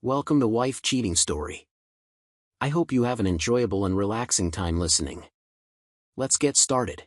Welcome to Wife Cheating Story. I hope you have an enjoyable and relaxing time listening. Let's get started.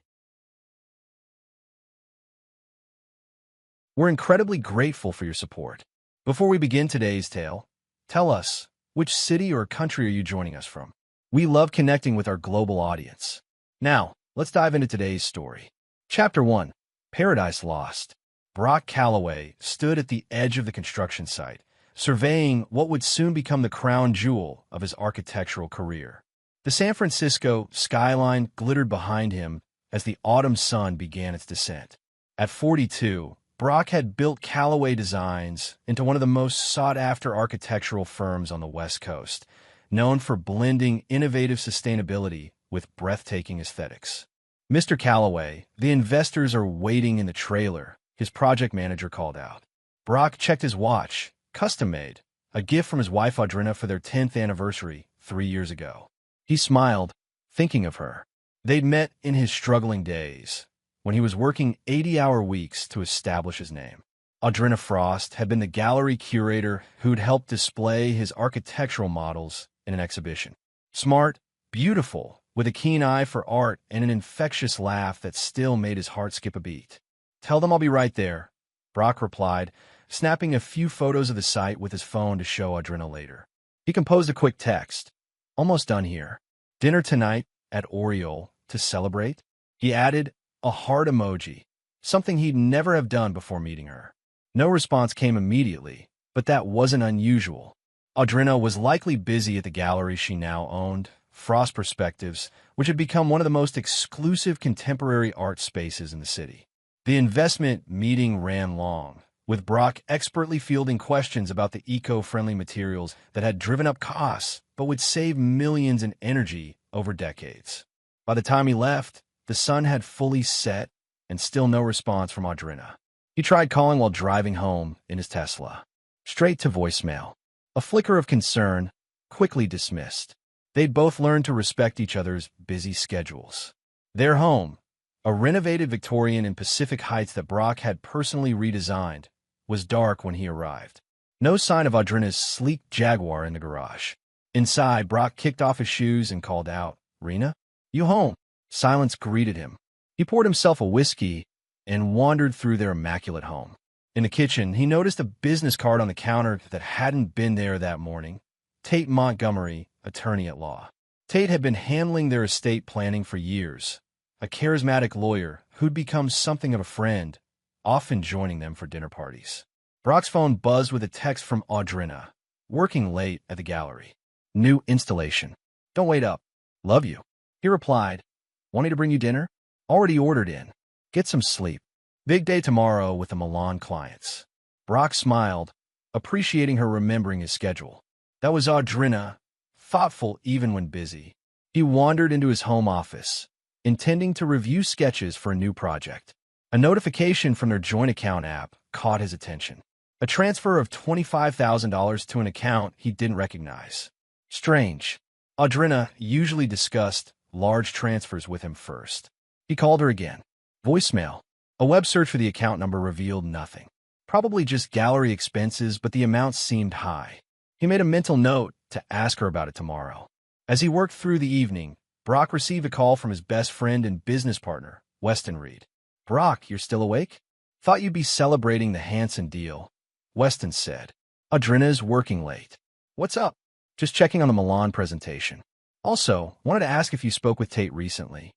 We're incredibly grateful for your support. Before we begin today's tale, tell us, which city or country are you joining us from? We love connecting with our global audience. Now, let's dive into today's story. Chapter 1, Paradise Lost. Brock Calloway stood at the edge of the construction site, surveying what would soon become the crown jewel of his architectural career. The San Francisco skyline glittered behind him as the autumn sun began its descent. At 42, Brock had built Calloway Designs into one of the most sought-after architectural firms on the West Coast, known for blending innovative sustainability with breathtaking aesthetics. "Mr. Calloway, the investors are waiting in the trailer," his project manager called out. Brock checked his watch, custom-made, a gift from his wife Audrina for their 10th anniversary 3 years ago. He smiled, thinking of her. They'd met in his struggling days, when he was working 80-hour weeks to establish his name. Audrina Frost had been the gallery curator who'd helped display his architectural models in an exhibition. Smart, beautiful, with a keen eye for art and an infectious laugh that still made his heart skip a beat. "Tell them I'll be right there," Brock replied, snapping a few photos of the site with his phone to show Audrina later. He composed a quick text. "Almost done here. Dinner tonight at Oriole to celebrate?" He added a heart emoji, something he'd never have done before meeting her. No response came immediately, but that wasn't unusual. Audrina was likely busy at the gallery she now owned, Frost Perspectives, which had become one of the most exclusive contemporary art spaces in the city. The investment meeting ran long, with Brock expertly fielding questions about the eco-friendly materials that had driven up costs but would save millions in energy over decades. By the time he left, the sun had fully set and still no response from Audrina. He tried calling while driving home in his Tesla. Straight to voicemail. A flicker of concern, quickly dismissed. They'd both learned to respect each other's busy schedules. Their home, a renovated Victorian in Pacific Heights that Brock had personally redesigned, was dark when he arrived. No sign of Audrina's sleek Jaguar in the garage. Inside, Brock kicked off his shoes and called out, "Rena? You home?" Silence greeted him. He poured himself a whiskey and wandered through their immaculate home. In the kitchen, he noticed a business card on the counter that hadn't been there that morning. Tate Montgomery, attorney at law. Tate had been handling their estate planning for years, a charismatic lawyer who'd become something of a friend, often joining them for dinner parties. Brock's phone buzzed with a text from Audrina, working late at the gallery. "New installation. Don't wait up. Love you." He replied, "Wanting to bring you dinner? Already ordered in. Get some sleep. Big day tomorrow with the Milan clients." Brock smiled, appreciating her remembering his schedule. That was Audrina, thoughtful even when busy. He wandered into his home office, intending to review sketches for a new project. A notification from their joint account app caught his attention. A transfer of $25,000 to an account he didn't recognize. Strange. Audrina usually discussed large transfers with him first. He called her again. Voicemail. A web search for the account number revealed nothing. Probably just gallery expenses, but the amount seemed high. He made a mental note to ask her about it tomorrow. As he worked through the evening, Brock received a call from his best friend and business partner, Weston Reed. "Brock, you're still awake? Thought you'd be celebrating the Hanson deal," Weston said. "Audrina's working late. What's up?" "Just checking on the Milan presentation. Also, wanted to ask if you spoke with Tate recently."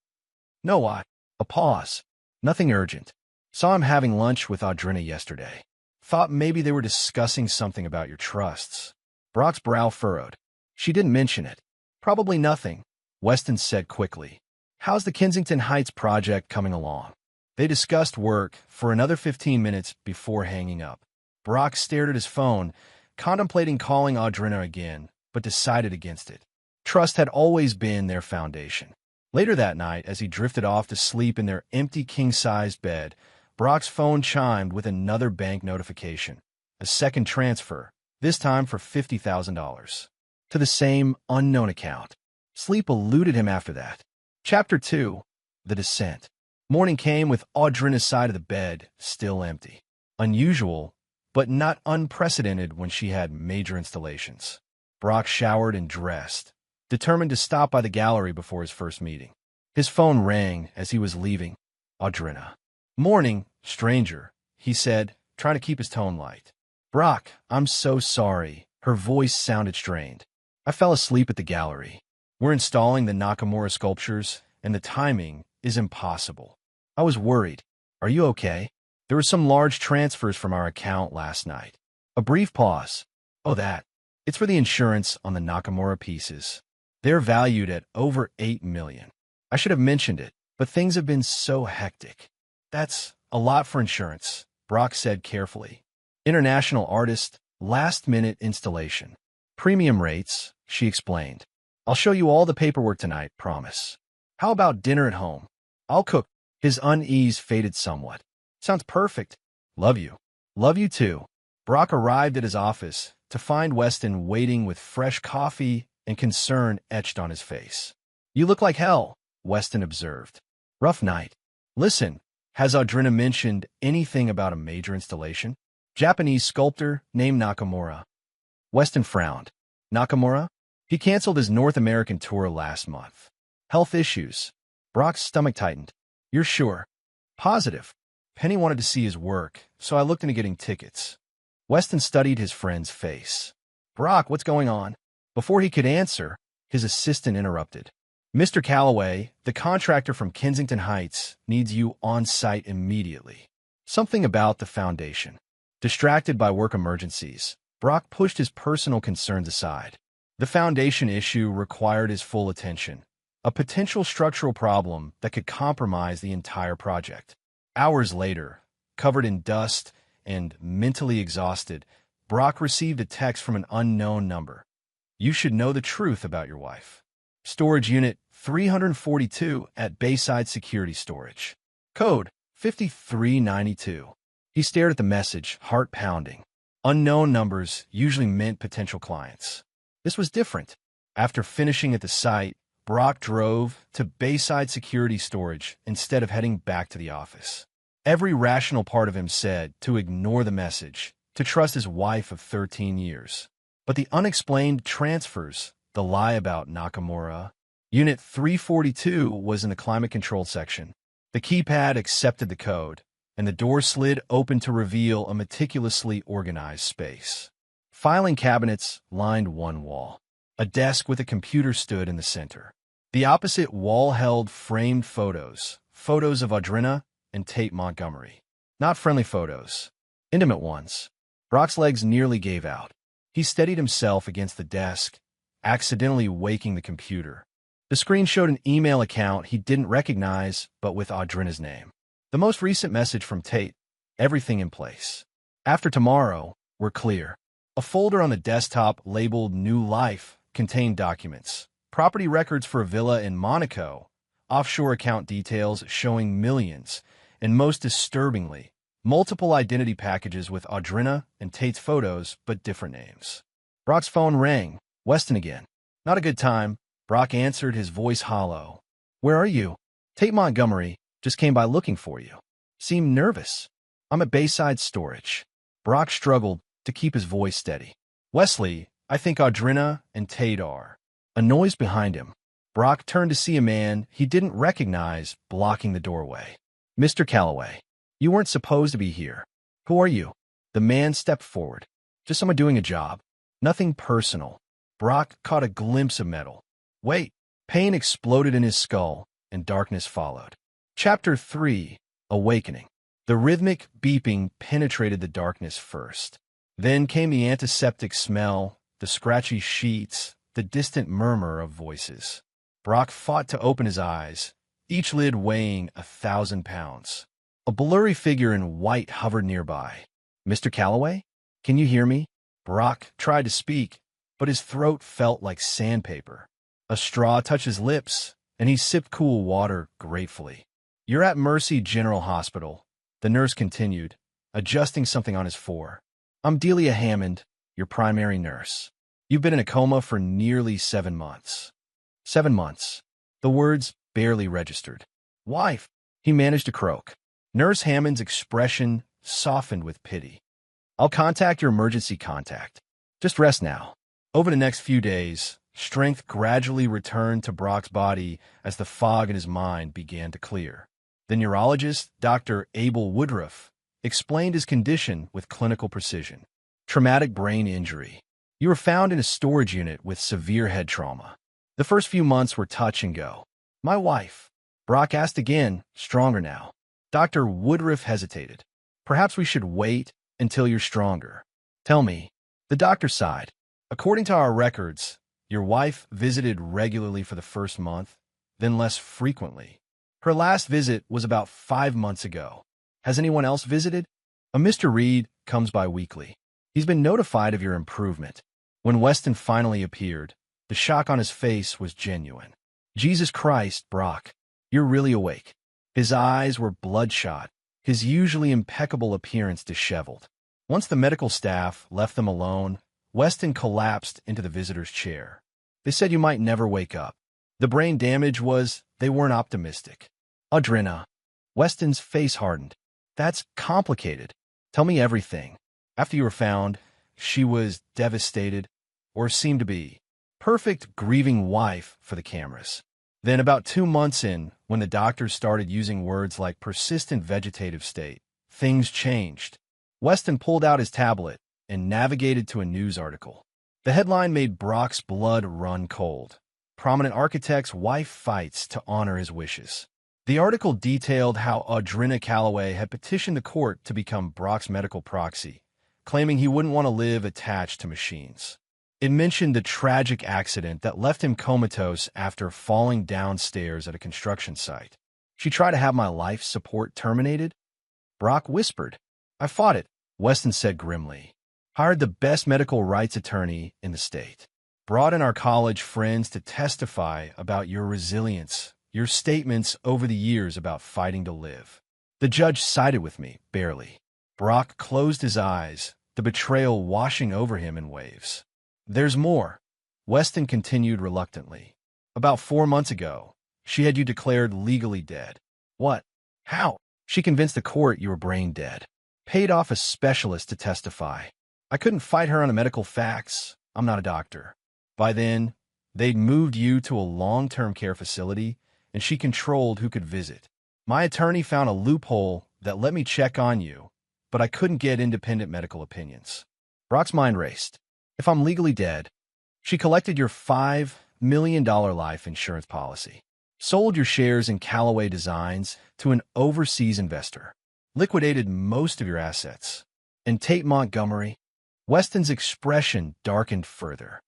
"No, what?" A pause. "Nothing urgent. Saw him having lunch with Audrina yesterday. Thought maybe they were discussing something about your trusts." Brock's brow furrowed. "She didn't mention it." "Probably nothing," Weston said quickly. "How's the Kensington Heights project coming along?" They discussed work for another 15 minutes before hanging up. Brock stared at his phone, contemplating calling Audrina again, but decided against it. Trust had always been their foundation. Later that night, as he drifted off to sleep in their empty king-sized bed, Brock's phone chimed with another bank notification. A second transfer, this time for $50,000. To the same unknown account. Sleep eluded him after that. Chapter 2, The Descent. Morning came with Audrina's side of the bed still empty. Unusual, but not unprecedented when she had major installations. Brock showered and dressed, determined to stop by the gallery before his first meeting. His phone rang as he was leaving. Audrina. "Morning, stranger," he said, trying to keep his tone light. "Brock, I'm so sorry." Her voice sounded strained. "I fell asleep at the gallery. We're installing the Nakamura sculptures, and the timing is impossible. I was worried. Are you okay? There were some large transfers from our account last night." A brief pause. "Oh, that. It's for the insurance on the Nakamura pieces. They're valued at over $8 million. I should have mentioned it, but things have been so hectic." "That's a lot for insurance," Brock said carefully. "International artist, last-minute installation. Premium rates," she explained. "I'll show you all the paperwork tonight, promise." "How about dinner at home? I'll cook." His unease faded somewhat. "Sounds perfect." "Love you." "Love you too." Brock arrived at his office to find Weston waiting with fresh coffee and concern etched on his face. "You look like hell," Weston observed. "Rough night. Listen, has Audrina mentioned anything about a major installation?" "Japanese sculptor named Nakamura." Weston frowned. "Nakamura? He canceled his North American tour last month. Health issues." Brock's stomach tightened. "You're sure?" "Positive. Penny wanted to see his work, so I looked into getting tickets." Weston studied his friend's face. "Brock, what's going on?" Before he could answer, his assistant interrupted. "Mr. Calloway, the contractor from Kensington Heights, needs you on site immediately." Something about the foundation. Distracted by work emergencies, Brock pushed his personal concerns aside. The foundation issue required his full attention, a potential structural problem that could compromise the entire project. Hours later, covered in dust and mentally exhausted, Brock received a text from an unknown number. "You should know the truth about your wife. Storage Unit 342 at Bayside Security Storage. Code 5392. He stared at the message, heart pounding. Unknown numbers usually meant potential clients. This was different. After finishing at the site, Brock drove to Bayside Security Storage instead of heading back to the office. Every rational part of him said to ignore the message, to trust his wife of 13 years. But the unexplained transfers, the lie about Nakamura. Unit 342 was in the climate-controlled section. The keypad accepted the code, and the door slid open to reveal a meticulously organized space. Filing cabinets lined one wall. A desk with a computer stood in the center. The opposite wall held framed photos of Audrina and Tate Montgomery. Not friendly photos, intimate ones. Brock's legs nearly gave out. He steadied himself against the desk, accidentally waking the computer. The screen showed an email account he didn't recognize, but with Audrina's name. The most recent message from Tate. Everything in place. After tomorrow, we're clear. A folder on the desktop labeled New Life contained documents, property records for a villa in Monaco, offshore account details showing millions, and most disturbingly, multiple identity packages with Audrina and Tate's photos, but different names. Brock's phone rang. Weston again. "Not a good time." Brock answered, his voice hollow. "Where are you?" "Tate Montgomery. Just came by looking for you." Seemed nervous. "I'm at Bayside Storage." Brock struggled to keep his voice steady. "Wesley, I think Audrina and Tate are." A noise behind him. Brock turned to see a man he didn't recognize blocking the doorway. "Mr. Calloway, you weren't supposed to be here. Who are you?" The man stepped forward. "Just someone doing a job. Nothing personal." Brock caught a glimpse of metal. "Wait." Pain exploded in his skull, and darkness followed. Chapter 3. Awakening. The rhythmic beeping penetrated the darkness first. Then came the antiseptic smell, the scratchy sheets, the distant murmur of voices. Brock fought to open his eyes, each lid weighing 1,000 pounds. A blurry figure in white hovered nearby. "Mr. Calloway? Can you hear me?" Brock tried to speak, but his throat felt like sandpaper. A straw touched his lips, and he sipped cool water gratefully. "You're at Mercy General Hospital," the nurse continued, adjusting something on his fore. "I'm Delia Hammond, your primary nurse. You've been in a coma for nearly 7 months." 7 months. The words barely registered. "Wife," he managed to croak. Nurse Hammond's expression softened with pity. I'll contact your emergency contact. Just rest now. Over the next few days, strength gradually returned to Brock's body as the fog in his mind began to clear. The neurologist, Dr. Abel Woodruff, explained his condition with clinical precision. Traumatic brain injury. You were found in a storage unit with severe head trauma. The first few months were touch and go. My wife. Brock asked again, stronger now. Dr. Woodruff hesitated. Perhaps we should wait until you're stronger. Tell me. The doctor sighed. According to our records, your wife visited regularly for the first month, then less frequently. Her last visit was about 5 months ago. Has anyone else visited? A Mr. Reed comes by weekly. He's been notified of your improvement. When Weston finally appeared, the shock on his face was genuine. Jesus Christ, Brock, you're really awake. His eyes were bloodshot, his usually impeccable appearance disheveled. Once the medical staff left them alone, Weston collapsed into the visitor's chair. They said you might never wake up. The brain damage was, they weren't optimistic. Audrina. Weston's face hardened. That's complicated. Tell me everything. After you were found, she was devastated, or seemed to be. Perfect grieving wife for the cameras. Then about 2 months in, when the doctors started using words like persistent vegetative state, things changed. Weston pulled out his tablet and navigated to a news article. The headline made Brock's blood run cold. Prominent architect's wife fights to honor his wishes. The article detailed how Audrina Calloway had petitioned the court to become Brock's medical proxy, claiming he wouldn't want to live attached to machines. It mentioned the tragic accident that left him comatose after falling downstairs at a construction site. She tried to have my life support terminated? Brock whispered. I fought it, Weston said grimly. Hired the best medical rights attorney in the state. Brought in our college friends to testify about your resilience, your statements over the years about fighting to live. The judge sided with me, barely. Brock closed his eyes, the betrayal washing over him in waves. There's more, Weston continued reluctantly. About 4 months ago, she had you declared legally dead. What? How? She convinced the court you were brain dead. Paid off a specialist to testify. I couldn't fight her on the medical facts. I'm not a doctor. By then, they'd moved you to a long-term care facility, and she controlled who could visit. My attorney found a loophole that let me check on you, but I couldn't get independent medical opinions. Brock's mind raced. If I'm legally dead, she collected your $5 million life insurance policy, sold your shares in Callaway Designs to an overseas investor, liquidated most of your assets, and Tate Montgomery. Weston's expression darkened further.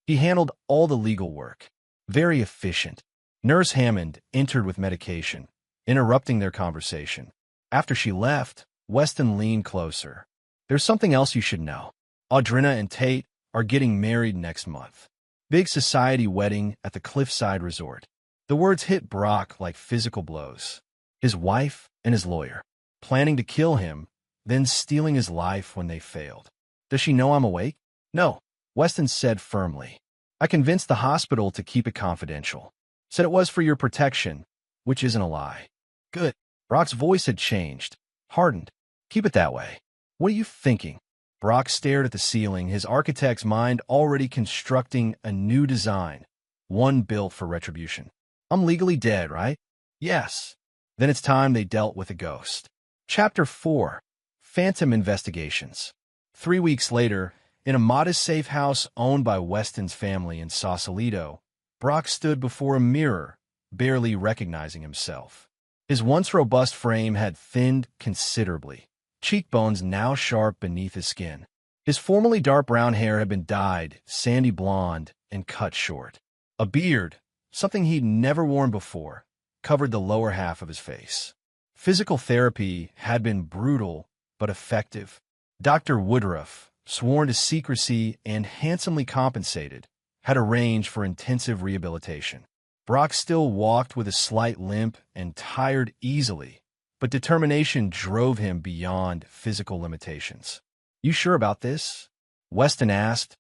He handled all the legal work. Very efficient. Nurse Hammond entered with medication, interrupting their conversation. After she left, Weston leaned closer. There's something else you should know. Audrina and Tate are getting married next month. Big society wedding at the Cliffside Resort. The words hit Brock like physical blows. His wife and his lawyer, planning to kill him, then stealing his life when they failed. Does she know I'm awake? No, Weston said firmly. I convinced the hospital to keep it confidential. Said it was for your protection, which isn't a lie. Good. Brock's voice had changed, hardened. Keep it that way. What are you thinking? Brock stared at the ceiling, his architect's mind already constructing a new design, one built for retribution. I'm legally dead, right? Yes. Then it's time they dealt with a ghost. Chapter 4. Phantom Investigations. 3 weeks later, in a modest safe house owned by Weston's family in Sausalito, Brock stood before a mirror, barely recognizing himself. His once robust frame had thinned considerably, cheekbones now sharp beneath his skin. His formerly dark brown hair had been dyed sandy blonde and cut short. A beard, something he'd never worn before, covered the lower half of his face. Physical therapy had been brutal but effective. Dr. Woodruff, sworn to secrecy and handsomely compensated, had arranged for intensive rehabilitation. Brock still walked with a slight limp and tired easily, but determination drove him beyond physical limitations. You sure about this? Weston asked,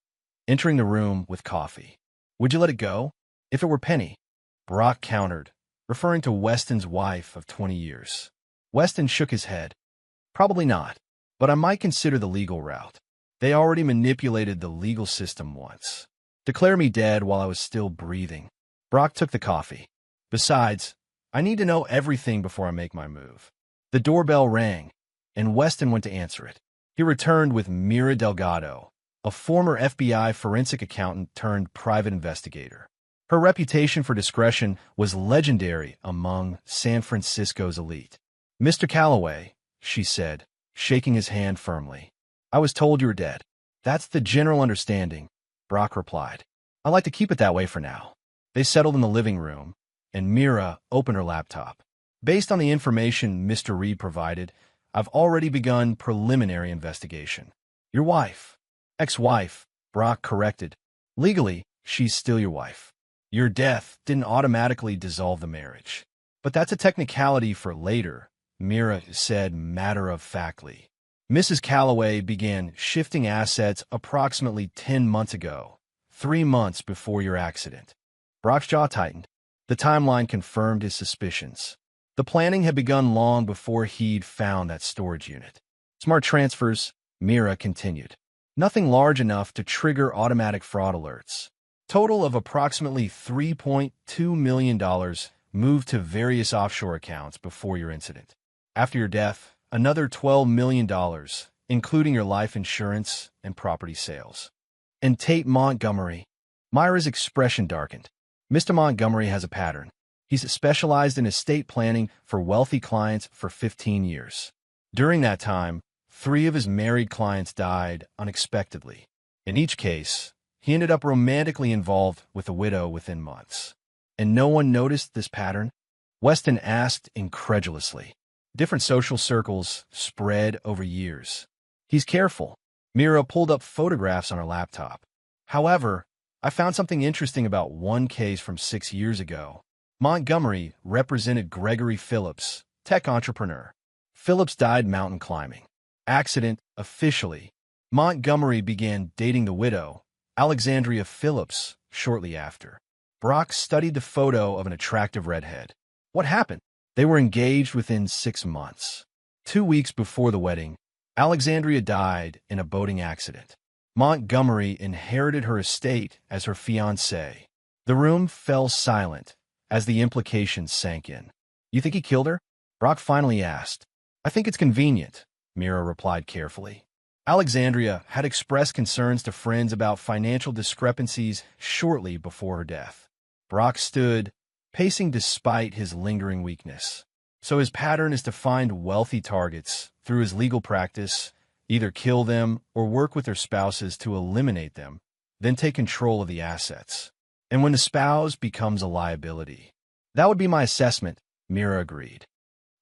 entering the room with coffee. Would you let it go? If it were Penny? Brock countered, referring to Weston's wife of 20 years. Weston shook his head. Probably not. but I might consider the legal route. They already manipulated the legal system once. Declare me dead while I was still breathing. Brock took the coffee. Besides, I need to know everything before I make my move. The doorbell rang, and Weston went to answer it. He returned with Mira Delgado, a former FBI forensic accountant turned private investigator. Her reputation for discretion was legendary among San Francisco's elite. "Mr. Calloway," she said, shaking his hand firmly. "I was told you were dead." "That's the general understanding," Brock replied. "I like to keep it that way for now." They settled in the living room, and Mira opened her laptop. "Based on the information Mr. Reed provided, I've already begun preliminary investigation." "Your wife." "Ex-wife," Brock corrected. "Legally, she's still your wife. Your death didn't automatically dissolve the marriage. But that's a technicality for later," Mira said matter-of-factly. "Mrs. Calloway began shifting assets approximately 10 months ago, 3 months before your accident." Brock's jaw tightened. The timeline confirmed his suspicions. The planning had begun long before he'd found that storage unit. "Smart transfers," Mira continued. "Nothing large enough to trigger automatic fraud alerts. Total of approximately $3.2 million moved to various offshore accounts before your incident. After your death, another $12 million, including your life insurance and property sales." "And Tate Montgomery?" Myra's expression darkened. "Mr. Montgomery has a pattern. He's specialized in estate planning for wealthy clients for 15 years. During that time, 3 of his married clients died unexpectedly. In each case, he ended up romantically involved with a widow within months." "And no one noticed this pattern?" Weston asked incredulously. "Different social circles spread over years. He's careful." Mira pulled up photographs on her laptop. "However, I found something interesting about one case from 6 years ago. Montgomery represented Gregory Phillips, tech entrepreneur. Phillips died mountain climbing. Accident, officially. Montgomery began dating the widow, Alexandria Phillips, shortly after." Brock studied the photo of an attractive redhead. "What happened?" "They were engaged within 6 months. 2 weeks before the wedding, Alexandria died in a boating accident. Montgomery inherited her estate as her fiancé." The room fell silent as the implications sank in. "You think he killed her?" Brock finally asked. "I think it's convenient," Mira replied carefully. "Alexandria had expressed concerns to friends about financial discrepancies shortly before her death." Brock stood, pacing despite his lingering weakness. "So his pattern is to find wealthy targets through his legal practice, either kill them or work with their spouses to eliminate them, then take control of the assets. And when the spouse becomes a liability." "That would be my assessment," Mira agreed.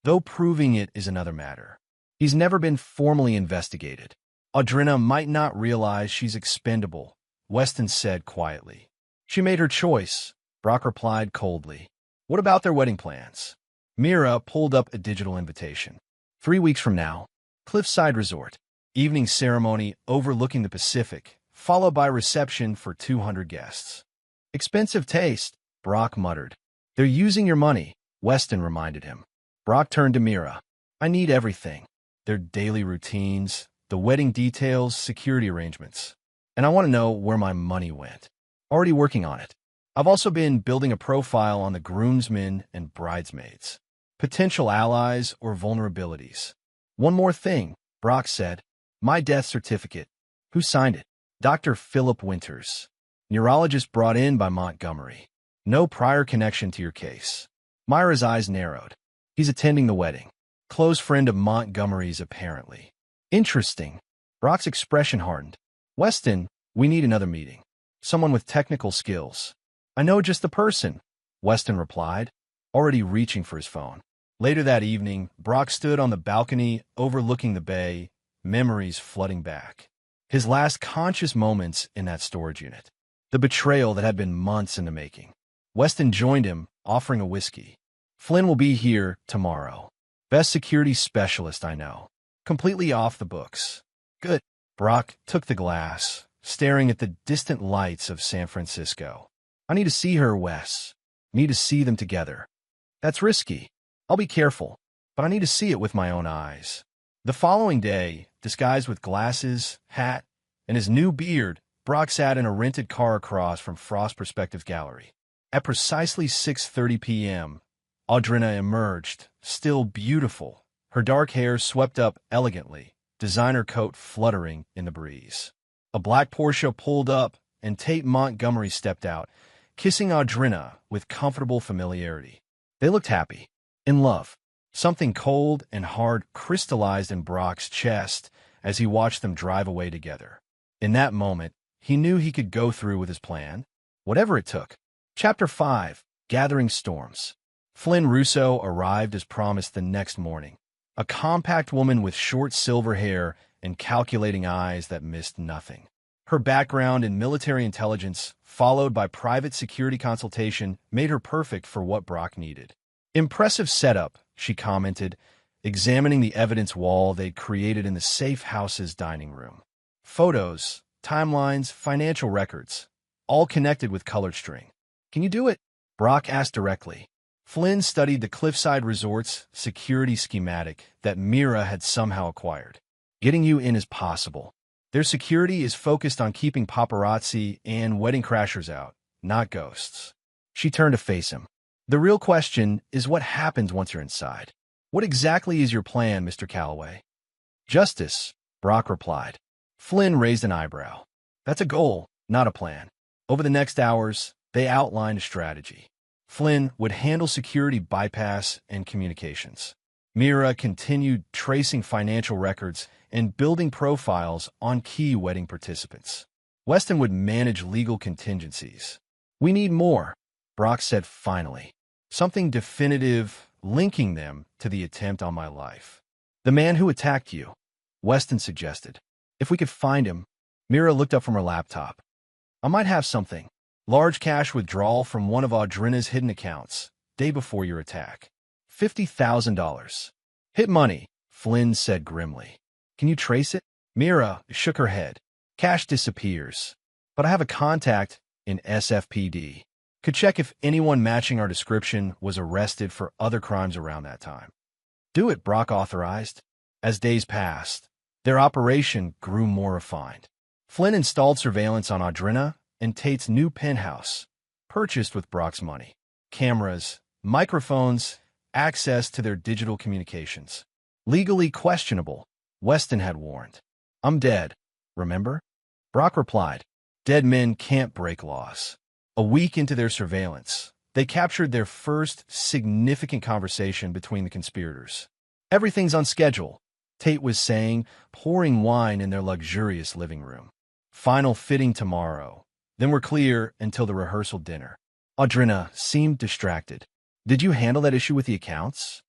"Though proving it is another matter. He's never been formally investigated. Audrina might not realize she's expendable," Weston said quietly. "She made her choice," Brock replied coldly. "What about their wedding plans?" Mira pulled up a digital invitation. 3 weeks from now, Cliffside Resort. Evening ceremony overlooking the Pacific, followed by reception for 200 guests. "Expensive taste," Brock muttered. "They're using your money," Weston reminded him. Brock turned to Mira. "I need everything. Their daily routines, the wedding details, security arrangements. And I want to know where my money went. Already working on it. I've also been building a profile on the groomsmen and bridesmaids. Potential allies or vulnerabilities. One more thing," Brock said. "My death certificate. Who signed it?" "Dr. Philip Winters. Neurologist brought in by Montgomery. No prior connection to your case." Myra's eyes narrowed. "He's attending the wedding. Close friend of Montgomery's, apparently." "Interesting." Brock's expression hardened. "Weston, we need another meeting. Someone with technical skills." "I know just the person," Weston replied, already reaching for his phone. Later that evening, Brock stood on the balcony overlooking the bay, memories flooding back. His last conscious moments in that storage unit. The betrayal that had been months in the making. Weston joined him, offering a whiskey. "Flynn will be here tomorrow. Best security specialist I know. Completely off the books." "Good." Brock took the glass, staring at the distant lights of San Francisco. "I need to see her, Wes. Need to see them together." "That's risky. I'll be careful, but I need to see it with my own eyes." The following day, disguised with glasses, hat, and his new beard, Brock sat in a rented car across from Frost's Perspectives Gallery. At precisely 6:30 p.m., Audrina emerged, still beautiful, her dark hair swept up elegantly, designer coat fluttering in the breeze. A black Porsche pulled up, and Tate Montgomery stepped out, kissing Audrina with comfortable familiarity. They looked happy, in love. Something cold and hard crystallized in Brock's chest as he watched them drive away together. In that moment, he knew he could go through with his plan, whatever it took. Chapter 5: Gathering Storms. Flynn Russo arrived as promised the next morning, a compact woman with short silver hair and calculating eyes that missed nothing. Her background in military intelligence, followed by private security consultation, made her perfect for what Brock needed. "Impressive setup," she commented, examining the evidence wall they'd created in the safe house's dining room. Photos, timelines, financial records, all connected with colored string. "Can you do it?" Brock asked directly. Flynn studied the Cliffside Resort's security schematic that Mira had somehow acquired. "Getting you in is possible. Their security is focused on keeping paparazzi and wedding crashers out, not ghosts." She turned to face him. "The real question is what happens once you're inside. What exactly is your plan, Mr. Calloway?" "Justice," Brock replied. Flynn raised an eyebrow. "That's a goal, not a plan." Over the next hours, they outlined a strategy. Flynn would handle security bypass and communications. Mira continued tracing financial records and building profiles on key wedding participants. Weston would manage legal contingencies. "We need more," Brock said finally. "Something definitive linking them to the attempt on my life." "The man who attacked you," Weston suggested. "If we could find him." Mira looked up from her laptop. "I might have something. Large cash withdrawal from one of Audrina's hidden accounts, day before your attack. $50,000. "Hit money," Flynn said grimly. "Can you trace it?" Mira shook her head. "Cash disappears. But I have a contact in SFPD. Could check if anyone matching our description was arrested for other crimes around that time." "Do it," Brock authorized. As days passed, their operation grew more refined. Flynn installed surveillance on Audrina and Tate's new penthouse, purchased with Brock's money. Cameras, microphones, access to their digital communications. Legally questionable, Weston had warned. "I'm dead, remember?" Brock replied, "Dead men can't break laws." A week into their surveillance, they captured their first significant conversation between the conspirators. "Everything's on schedule," Tate was saying, pouring wine in their luxurious living room. "Final fitting tomorrow. Then we're clear until the rehearsal dinner." Audrina seemed distracted. "Did you handle that issue with the accounts?"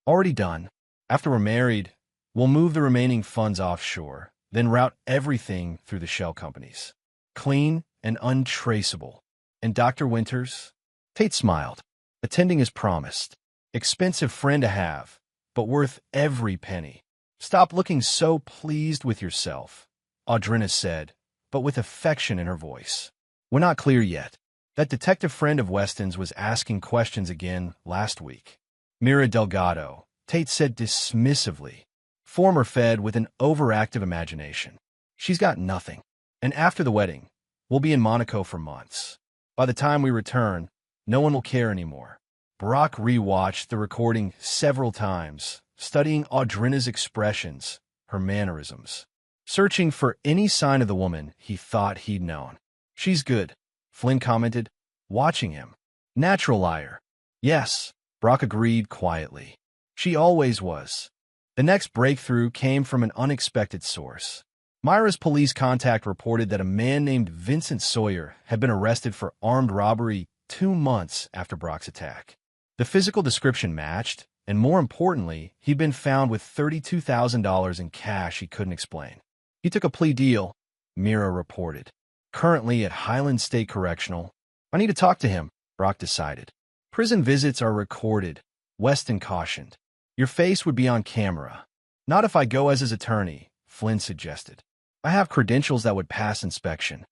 "Already done. After we're married, we'll move the remaining funds offshore, then route everything through the shell companies. Clean and untraceable." "And Dr. Winters?" Tate smiled. "Attending as promised. Expensive friend to have, but worth every penny." "Stop looking so pleased with yourself," Audrina said, but with affection in her voice. "We're not clear yet. That detective friend of Weston's was asking questions again last week." "Mira Delgado," Tate said dismissively. "Former Fed with an overactive imagination. She's got nothing. And after the wedding, we'll be in Monaco for months. By the time we return, no one will care anymore." Brock rewatched the recording several times, studying Audrina's expressions, her mannerisms, searching for any sign of the woman he thought he'd known. "She's good," Flynn commented, watching him. "Natural liar." "Yes," Brock agreed quietly. "She always was." The next breakthrough came from an unexpected source. Myra's police contact reported that a man named Vincent Sawyer had been arrested for armed robbery 2 months after Brock's attack. The physical description matched, and more importantly, he'd been found with $32,000 in cash he couldn't explain. "He took a plea deal," Mira reported. "Currently at Highland State Correctional." "I need to talk to him," Brock decided. "Prison visits are recorded," Weston cautioned. "Your face would be on camera." "Not if I go as his attorney," Flynn suggested. "I have credentials that would pass inspection."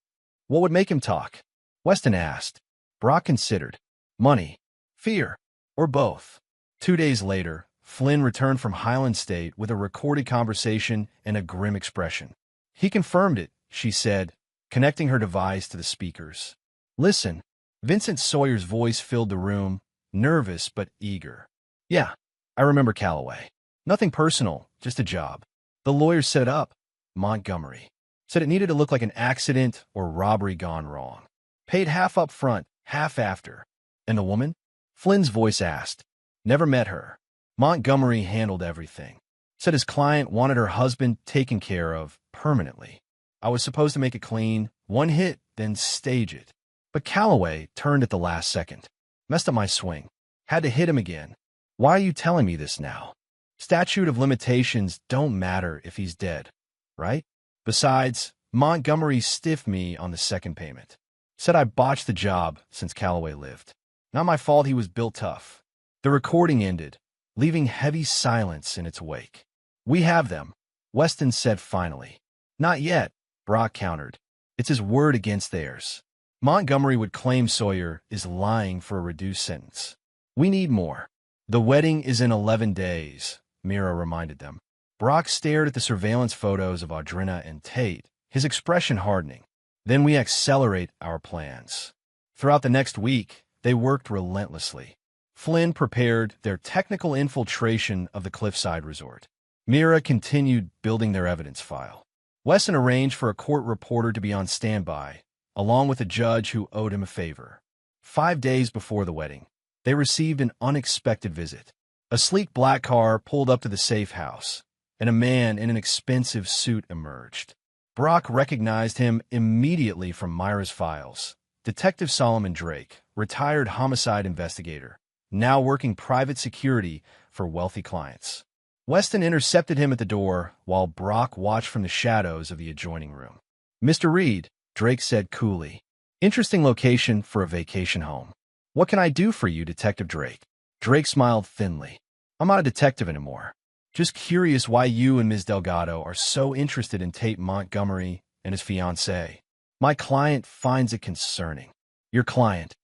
"What would make him talk?" Weston asked. Brock considered. "Money, fear, or both." 2 days later, Flynn returned from Highland State with a recorded conversation and a grim expression. He confirmed it, she said, connecting her device to the speakers. Listen. Vincent Sawyer's voice filled the room, nervous but eager. Yeah, I remember Calloway. Nothing personal, just a job. The lawyer set it up. Montgomery. Said it needed to look like an accident or robbery gone wrong. Paid half up front, half after. And the woman? Flynn's voice asked. Never met her. Montgomery handled everything. Said his client wanted her husband taken care of permanently. I was supposed to make it clean, one hit, then stage it. But Calloway turned at the last second. Messed up my swing. Had to hit him again. Why are you telling me this now? Statute of limitations don't matter if he's dead, right? Besides, Montgomery stiffed me on the second payment. Said I botched the job since Calloway lived. Not my fault he was built tough. The recording ended, leaving heavy silence in its wake. We have them, Weston said finally. Not yet, Brock countered. It's his word against theirs. Montgomery would claim Sawyer is lying for a reduced sentence. We need more. The wedding is in 11 days, Mira reminded them. Brock stared at the surveillance photos of Audrina and Tate, his expression hardening. Then we accelerate our plans. Throughout the next week, they worked relentlessly. Flynn prepared their technical infiltration of the cliffside resort. Mira continued building their evidence file. Weston arranged for a court reporter to be on standby, along with a judge who owed him a favor. 5 days before the wedding, they received an unexpected visit. A sleek black car pulled up to the safe house, and a man in an expensive suit emerged. Brock recognized him immediately from Myra's files. Detective Solomon Drake, retired homicide investigator, now working private security for wealthy clients. Weston intercepted him at the door while Brock watched from the shadows of the adjoining room. Mr. Reed, Drake said coolly. Interesting location for a vacation home. What can I do for you, Detective Drake? Drake smiled thinly. I'm not a detective anymore. Just curious why you and Ms. Delgado are so interested in Tate Montgomery and his fiancée. My client finds it concerning. Your client.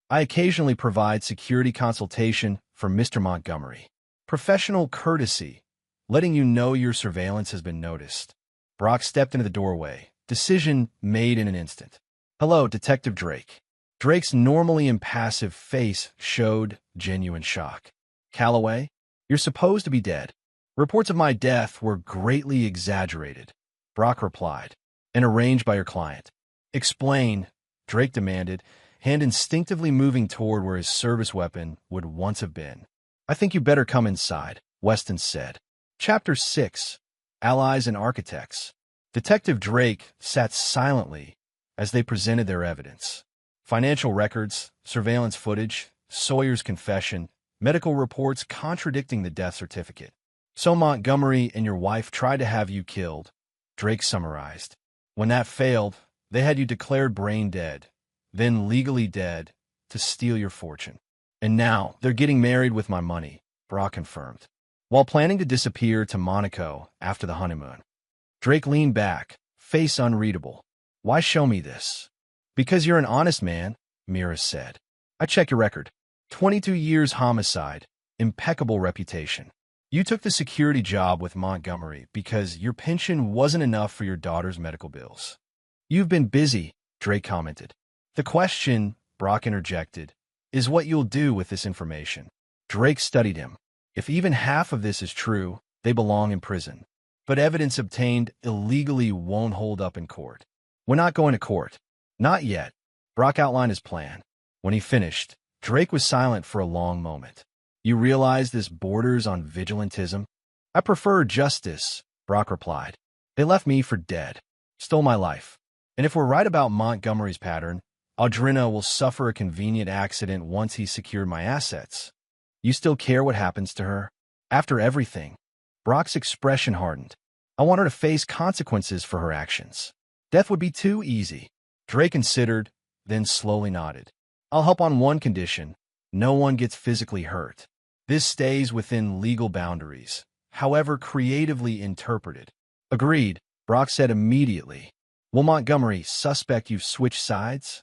I occasionally provide security consultation for Mr. Montgomery. Professional courtesy, letting you know your surveillance has been noticed. Brock stepped into the doorway. Decision made in an instant. Hello, Detective Drake. Drake's normally impassive face showed genuine shock. Calloway, you're supposed to be dead. Reports of my death were greatly exaggerated, Brock replied, and arranged by your client. Explain, Drake demanded, hand instinctively moving toward where his service weapon would once have been. I think you better come inside, Weston said. Chapter 6, Allies and Architects. Detective Drake sat silently as they presented their evidence. Financial records, surveillance footage, Sawyer's confession, medical reports contradicting the death certificate. So Montgomery and your wife tried to have you killed, Drake summarized. When that failed, they had you declared brain dead, then legally dead, to steal your fortune. And now they're getting married with my money, Brock confirmed, while planning to disappear to Monaco after the honeymoon. Drake leaned back, face unreadable. Why show me this? Because you're an honest man, Mira said. I check your record. 22 years homicide, impeccable reputation. You took the security job with Montgomery because your pension wasn't enough for your daughter's medical bills. You've been busy, Drake commented. The question, Brock interjected, is what you'll do with this information. Drake studied him. If even half of this is true, they belong in prison. But evidence obtained illegally won't hold up in court. We're not going to court. Not yet. Brock outlined his plan. When he finished, Drake was silent for a long moment. You realize this borders on vigilantism? I prefer justice, Brock replied. They left me for dead. Stole my life. And if we're right about Montgomery's pattern, Audrina will suffer a convenient accident once he's secured my assets. You still care what happens to her? After everything. Brock's expression hardened. I want her to face consequences for her actions. Death would be too easy. Drake considered, then slowly nodded. I'll help on one condition. No one gets physically hurt. This stays within legal boundaries, however creatively interpreted. Agreed, Brock said immediately. Will Montgomery suspect you've switched sides?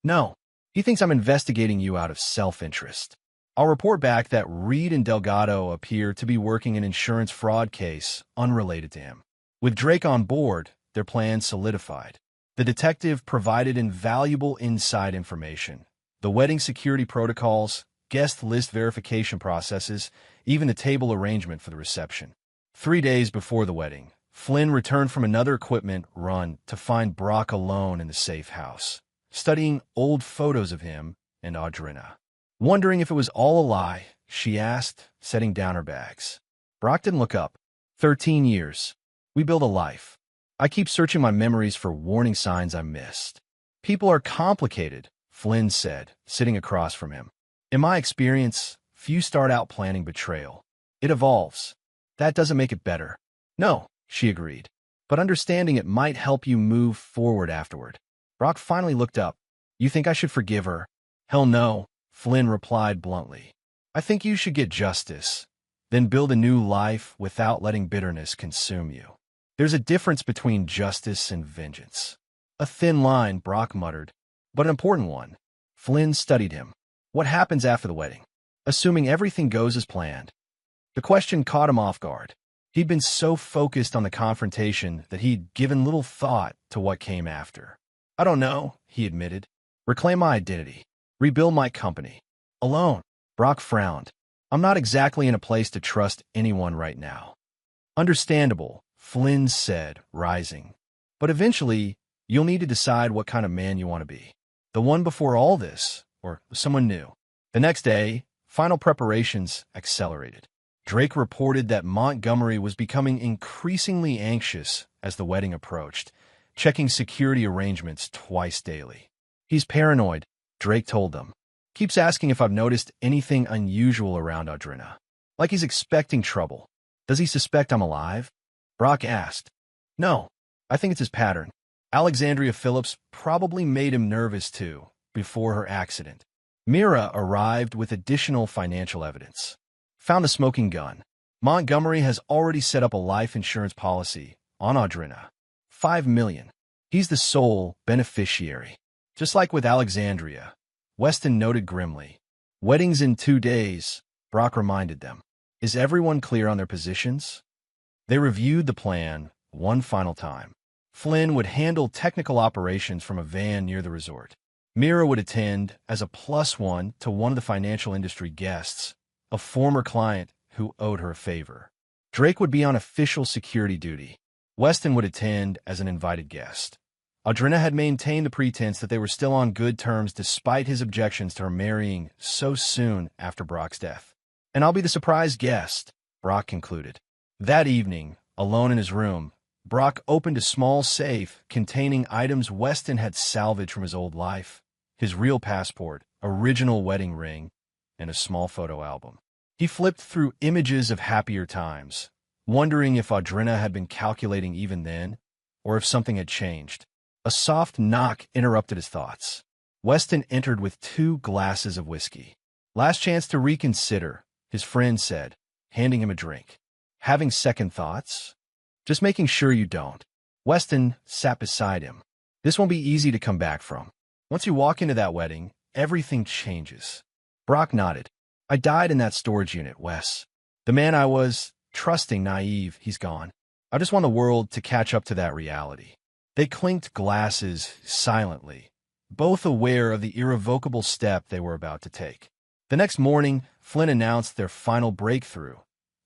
No. He thinks I'm investigating you out of self-interest. I'll report back that Reed and Delgado appear to be working an insurance fraud case unrelated to him. With Drake on board, their plan solidified. The detective provided invaluable inside information: the wedding security protocols, guest list verification processes, even the table arrangement for the reception. 3 days before the wedding, Flynn returned from another equipment run to find Brock alone in the safe house, studying old photos of him and Audrina. Wondering if it was all a lie, she asked, setting down her bags. Brock didn't look up. 13 years. We build a life. I keep searching my memories for warning signs I missed. People are complicated, Flynn said, sitting across from him. In my experience, few start out planning betrayal. It evolves. That doesn't make it better. No, she agreed. But understanding it might help you move forward afterward. Brock finally looked up. You think I should forgive her? Hell no, Flynn replied bluntly. I think you should get justice, then build a new life without letting bitterness consume you. There's a difference between justice and vengeance. A thin line, Brock muttered, but an important one. Flynn studied him. What happens after the wedding? Assuming everything goes as planned. The question caught him off guard. He'd been so focused on the confrontation that he'd given little thought to what came after. I don't know, he admitted. Reclaim my identity. Rebuild my company. Alone. Brock frowned. I'm not exactly in a place to trust anyone right now. Understandable, Flynn said, rising. But eventually, you'll need to decide what kind of man you want to be. The one before all this, or someone new. The next day, final preparations accelerated. Drake reported that Montgomery was becoming increasingly anxious as the wedding approached, checking security arrangements twice daily. He's paranoid, Drake told them. Keeps asking if I've noticed anything unusual around Audrina. Like he's expecting trouble. Does he suspect I'm alive? Brock asked. No, I think it's his pattern. Alexandria Phillips probably made him nervous too, before her accident. Mira arrived with additional financial evidence. Found a smoking gun. Montgomery has already set up a life insurance policy on Audrina. $5 million. He's the sole beneficiary. Just like with Alexandria, Weston noted grimly. Weddings in 2 days, Brock reminded them. Is everyone clear on their positions? They reviewed the plan one final time. Flynn would handle technical operations from a van near the resort. Mira would attend as a +1 to one of the financial industry guests, a former client who owed her a favor. Drake would be on official security duty. Weston would attend as an invited guest. Audrina had maintained the pretense that they were still on good terms despite his objections to her marrying so soon after Brock's death. And I'll be the surprise guest, Brock concluded. That evening, alone in his room, Brock opened a small safe containing items Weston had salvaged from his old life: his real passport, original wedding ring, and a small photo album. He flipped through images of happier times, wondering if Audrina had been calculating even then, or if something had changed. A soft knock interrupted his thoughts. Weston entered with 2 glasses of whiskey. Last chance to reconsider, his friend said, handing him a drink. Having second thoughts? Just making sure you don't. Weston sat beside him. This won't be easy to come back from. Once you walk into that wedding, everything changes. Brock nodded. I died in that storage unit, Wes. The man I was, trusting, naive, he's gone. I just want the world to catch up to that reality. They clinked glasses silently, both aware of the irrevocable step they were about to take. The next morning, Flynn announced their final breakthrough: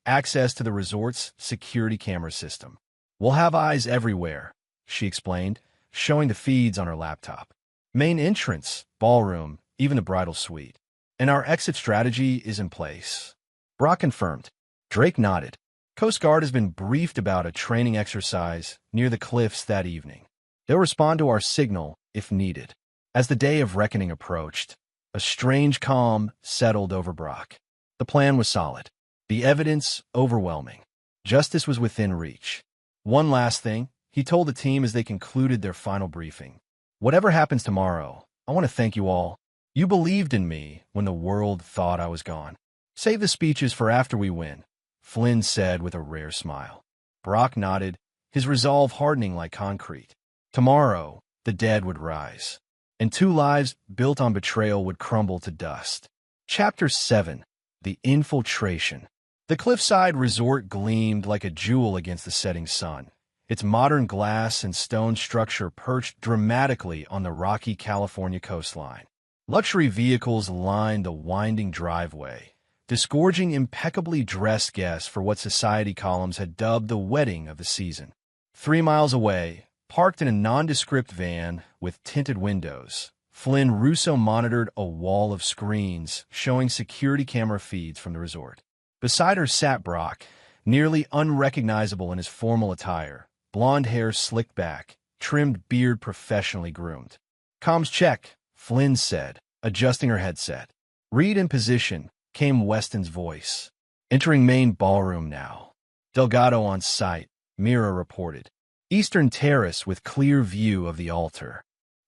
access to the resort's security camera system. We'll have eyes everywhere, she explained, showing the feeds on her laptop. Main entrance, ballroom, even the bridal suite. And our exit strategy is in place. Brock confirmed. Drake nodded. Coast Guard has been briefed about a training exercise near the cliffs that evening. They'll respond to our signal if needed. As the day of reckoning approached, a strange calm settled over Brock. The plan was solid. The evidence overwhelming. Justice was within reach. One last thing, he told the team as they concluded their final briefing. Whatever happens tomorrow, I want to thank you all. You believed in me when the world thought I was gone. Save the speeches for after we win, Flynn said with a rare smile. Brock nodded, his resolve hardening like concrete. Tomorrow, the dead would rise, and 2 lives built on betrayal would crumble to dust. Chapter 7. The Infiltration. The cliffside resort gleamed like a jewel against the setting sun, its modern glass and stone structure perched dramatically on the rocky California coastline. Luxury vehicles lined the winding driveway, disgorging impeccably dressed guests for what society columns had dubbed the wedding of the season. 3 miles away, parked in a nondescript van with tinted windows, Flynn Russo monitored a wall of screens showing security camera feeds from the resort. Beside her sat Brock, nearly unrecognizable in his formal attire, blonde hair slicked back, trimmed beard professionally groomed. "Comms check," Flynn said, adjusting her headset. "Read in position," came Weston's voice. "Entering main ballroom now." "Delgado on site," Mira reported. "Eastern terrace with clear view of the altar."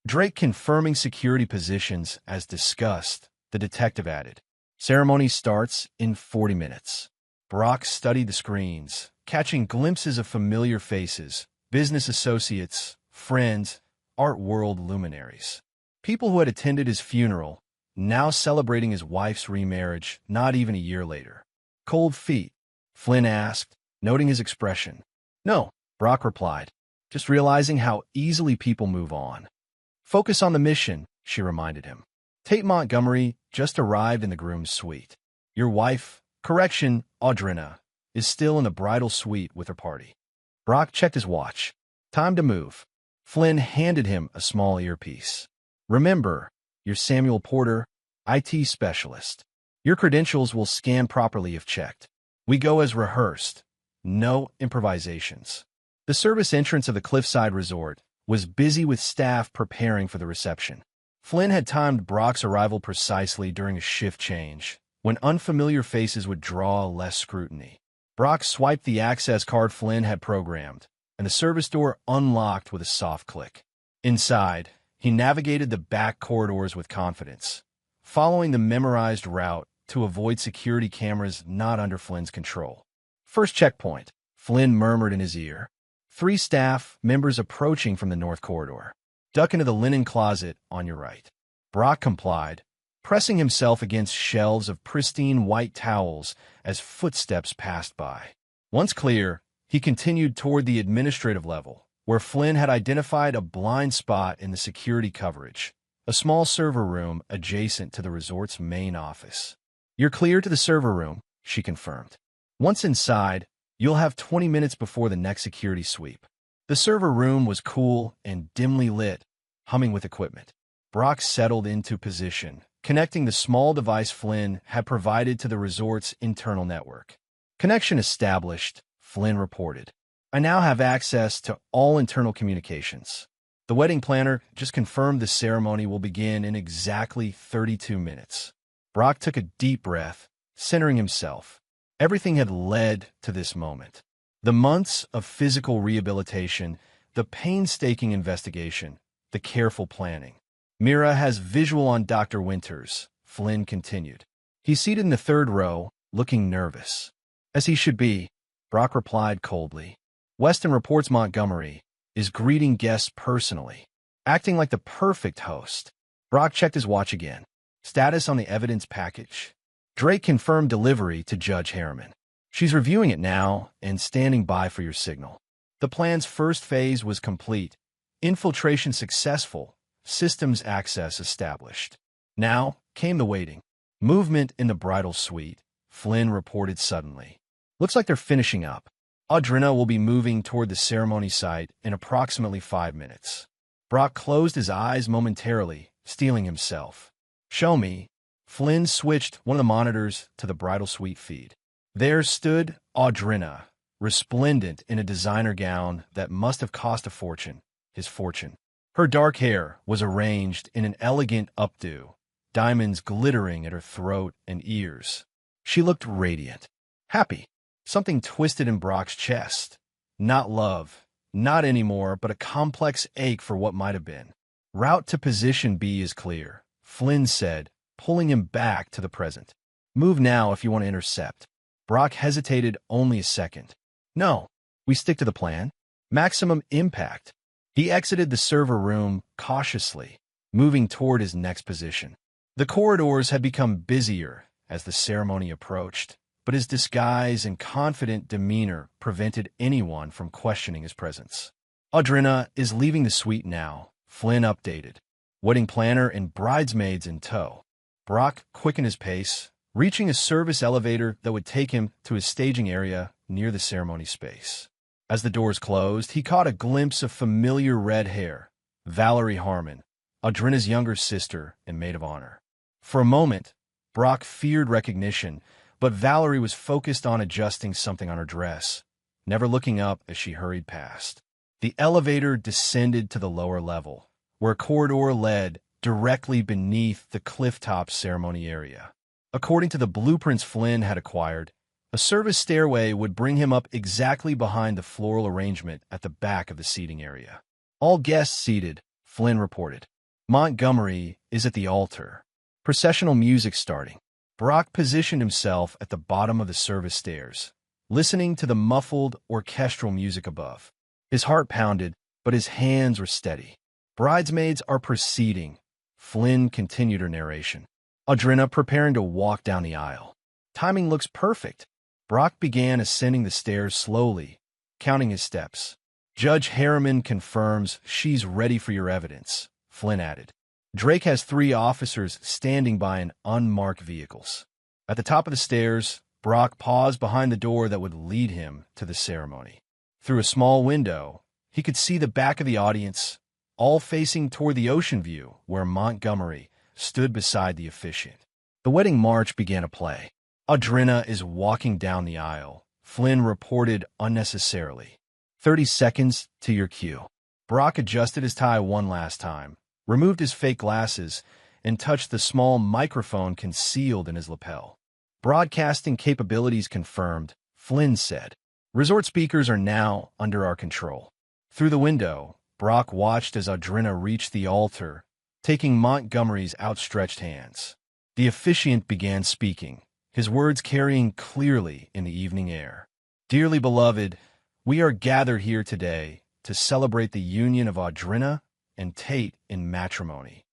Drake confirming security positions as discussed, the detective added. "Ceremony starts in 40 minutes. Brock studied the screens, catching glimpses of familiar faces, business associates, friends, art world luminaries. People who had attended his funeral, now celebrating his wife's remarriage not even a year later. "Cold feet?" Flynn asked, noting his expression. "No," Brock replied, "just realizing how easily people move on." "Focus on the mission," she reminded him. "Tate Montgomery just arrived in the groom's suite. Your wife, Audrina, is still in the bridal suite with her party." Brock checked his watch. "Time to move." Flynn handed him a small earpiece. "Remember, you're Samuel Porter, IT specialist. Your credentials will scan properly if checked. We go as rehearsed. No improvisations." The service entrance of the Cliffside Resort was busy with staff preparing for the reception. Flynn had timed Brock's arrival precisely during a shift change, when unfamiliar faces would draw less scrutiny. Brock swiped the access card Flynn had programmed, and the service door unlocked with a soft click. Inside, he navigated the back corridors with confidence, following the memorized route to avoid security cameras not under Flynn's control. "First checkpoint," Flynn murmured in his ear. 3 staff members approaching from the north corridor. "Duck into the linen closet on your right." Brock complied, pressing himself against shelves of pristine white towels as footsteps passed by. Once clear, he continued toward the administrative level, where Flynn had identified a blind spot in the security coverage, a small server room adjacent to the resort's main office. "You're clear to the server room," she confirmed. "Once inside, you'll have 20 minutes before the next security sweep." The server room was cool and dimly lit, humming with equipment. Brock settled into position, connecting the small device Flynn had provided to the resort's internal network. "Connection established," Flynn reported. "I now have access to all internal communications. The wedding planner just confirmed the ceremony will begin in exactly 32 minutes. Brock took a deep breath, centering himself. Everything had led to this moment. The months of physical rehabilitation, the painstaking investigation, the careful planning. "Mira has visual on Dr. Winters," Flynn continued. "He's seated in the 3rd row, looking nervous." "As he should be," Brock replied coldly. "Weston reports Montgomery is greeting guests personally, acting like the perfect host." Brock checked his watch again. "Status on the evidence package." "Drake confirmed delivery to Judge Harriman. She's reviewing it now and standing by for your signal." The plan's first phase was complete. Infiltration successful. Systems access established. Now came the waiting. "Movement in the bridal suite," Flynn reported suddenly. "Looks like they're finishing up. Audrina will be moving toward the ceremony site in approximately 5 minutes." Brock closed his eyes momentarily, steeling himself. "Show me." Flynn switched one of the monitors to the bridal suite feed. There stood Audrina, resplendent in a designer gown that must have cost a fortune, his fortune. Her dark hair was arranged in an elegant updo, diamonds glittering at her throat and ears. She looked radiant, happy. Something twisted in Brock's chest. Not love, not anymore, but a complex ache for what might have been. "Route to position B is clear," Flynn said, pulling him back to the present. "Move now if you want to intercept." Brock hesitated only a second. "No, we stick to the plan. Maximum impact." He exited the server room cautiously, moving toward his next position. The corridors had become busier as the ceremony approached, but his disguise and confident demeanor prevented anyone from questioning his presence. Audrina is leaving the suite now, Flynn updated. Wedding planner and bridesmaids in tow. Brock quickened his pace, reaching a service elevator that would take him to his staging area near the ceremony space. As the doors closed, he caught a glimpse of familiar red hair, Valerie Harmon, Audrina's younger sister and maid of honor. For a moment, Brock feared recognition, but Valerie was focused on adjusting something on her dress, never looking up as she hurried past. The elevator descended to the lower level, where a corridor led directly beneath the clifftop ceremony area. According to the blueprints Flynn had acquired, a service stairway would bring him up exactly behind the floral arrangement at the back of the seating area. All guests seated, Flynn reported. Montgomery is at the altar. Processional music starting. Brock positioned himself at the bottom of the service stairs, listening to the muffled orchestral music above. His heart pounded, but his hands were steady. Bridesmaids are proceeding. Flynn continued her narration. Audrina preparing to walk down the aisle. Timing looks perfect. Brock began ascending the stairs slowly, counting his steps. Judge Harriman confirms she's ready for your evidence, Flynn added. Drake has 3 officers standing by in unmarked vehicles. At the top of the stairs, Brock paused behind the door that would lead him to the ceremony. Through a small window, he could see the back of the audience, all facing toward the ocean view where Montgomery stood beside the officiant. The wedding march began to play. Audrina is walking down the aisle, Flynn reported unnecessarily. 30 seconds to your cue. Brock adjusted his tie one last time, removed his fake glasses, and touched the small microphone concealed in his lapel. Broadcasting capabilities confirmed, Flynn said. Resort speakers are now under our control. Through the window, Brock watched as Audrina reached the altar, taking Montgomery's outstretched hands. The officiant began speaking, his words carrying clearly in the evening air. Dearly beloved, we are gathered here today to celebrate the union of Audrina and Tate in matrimony.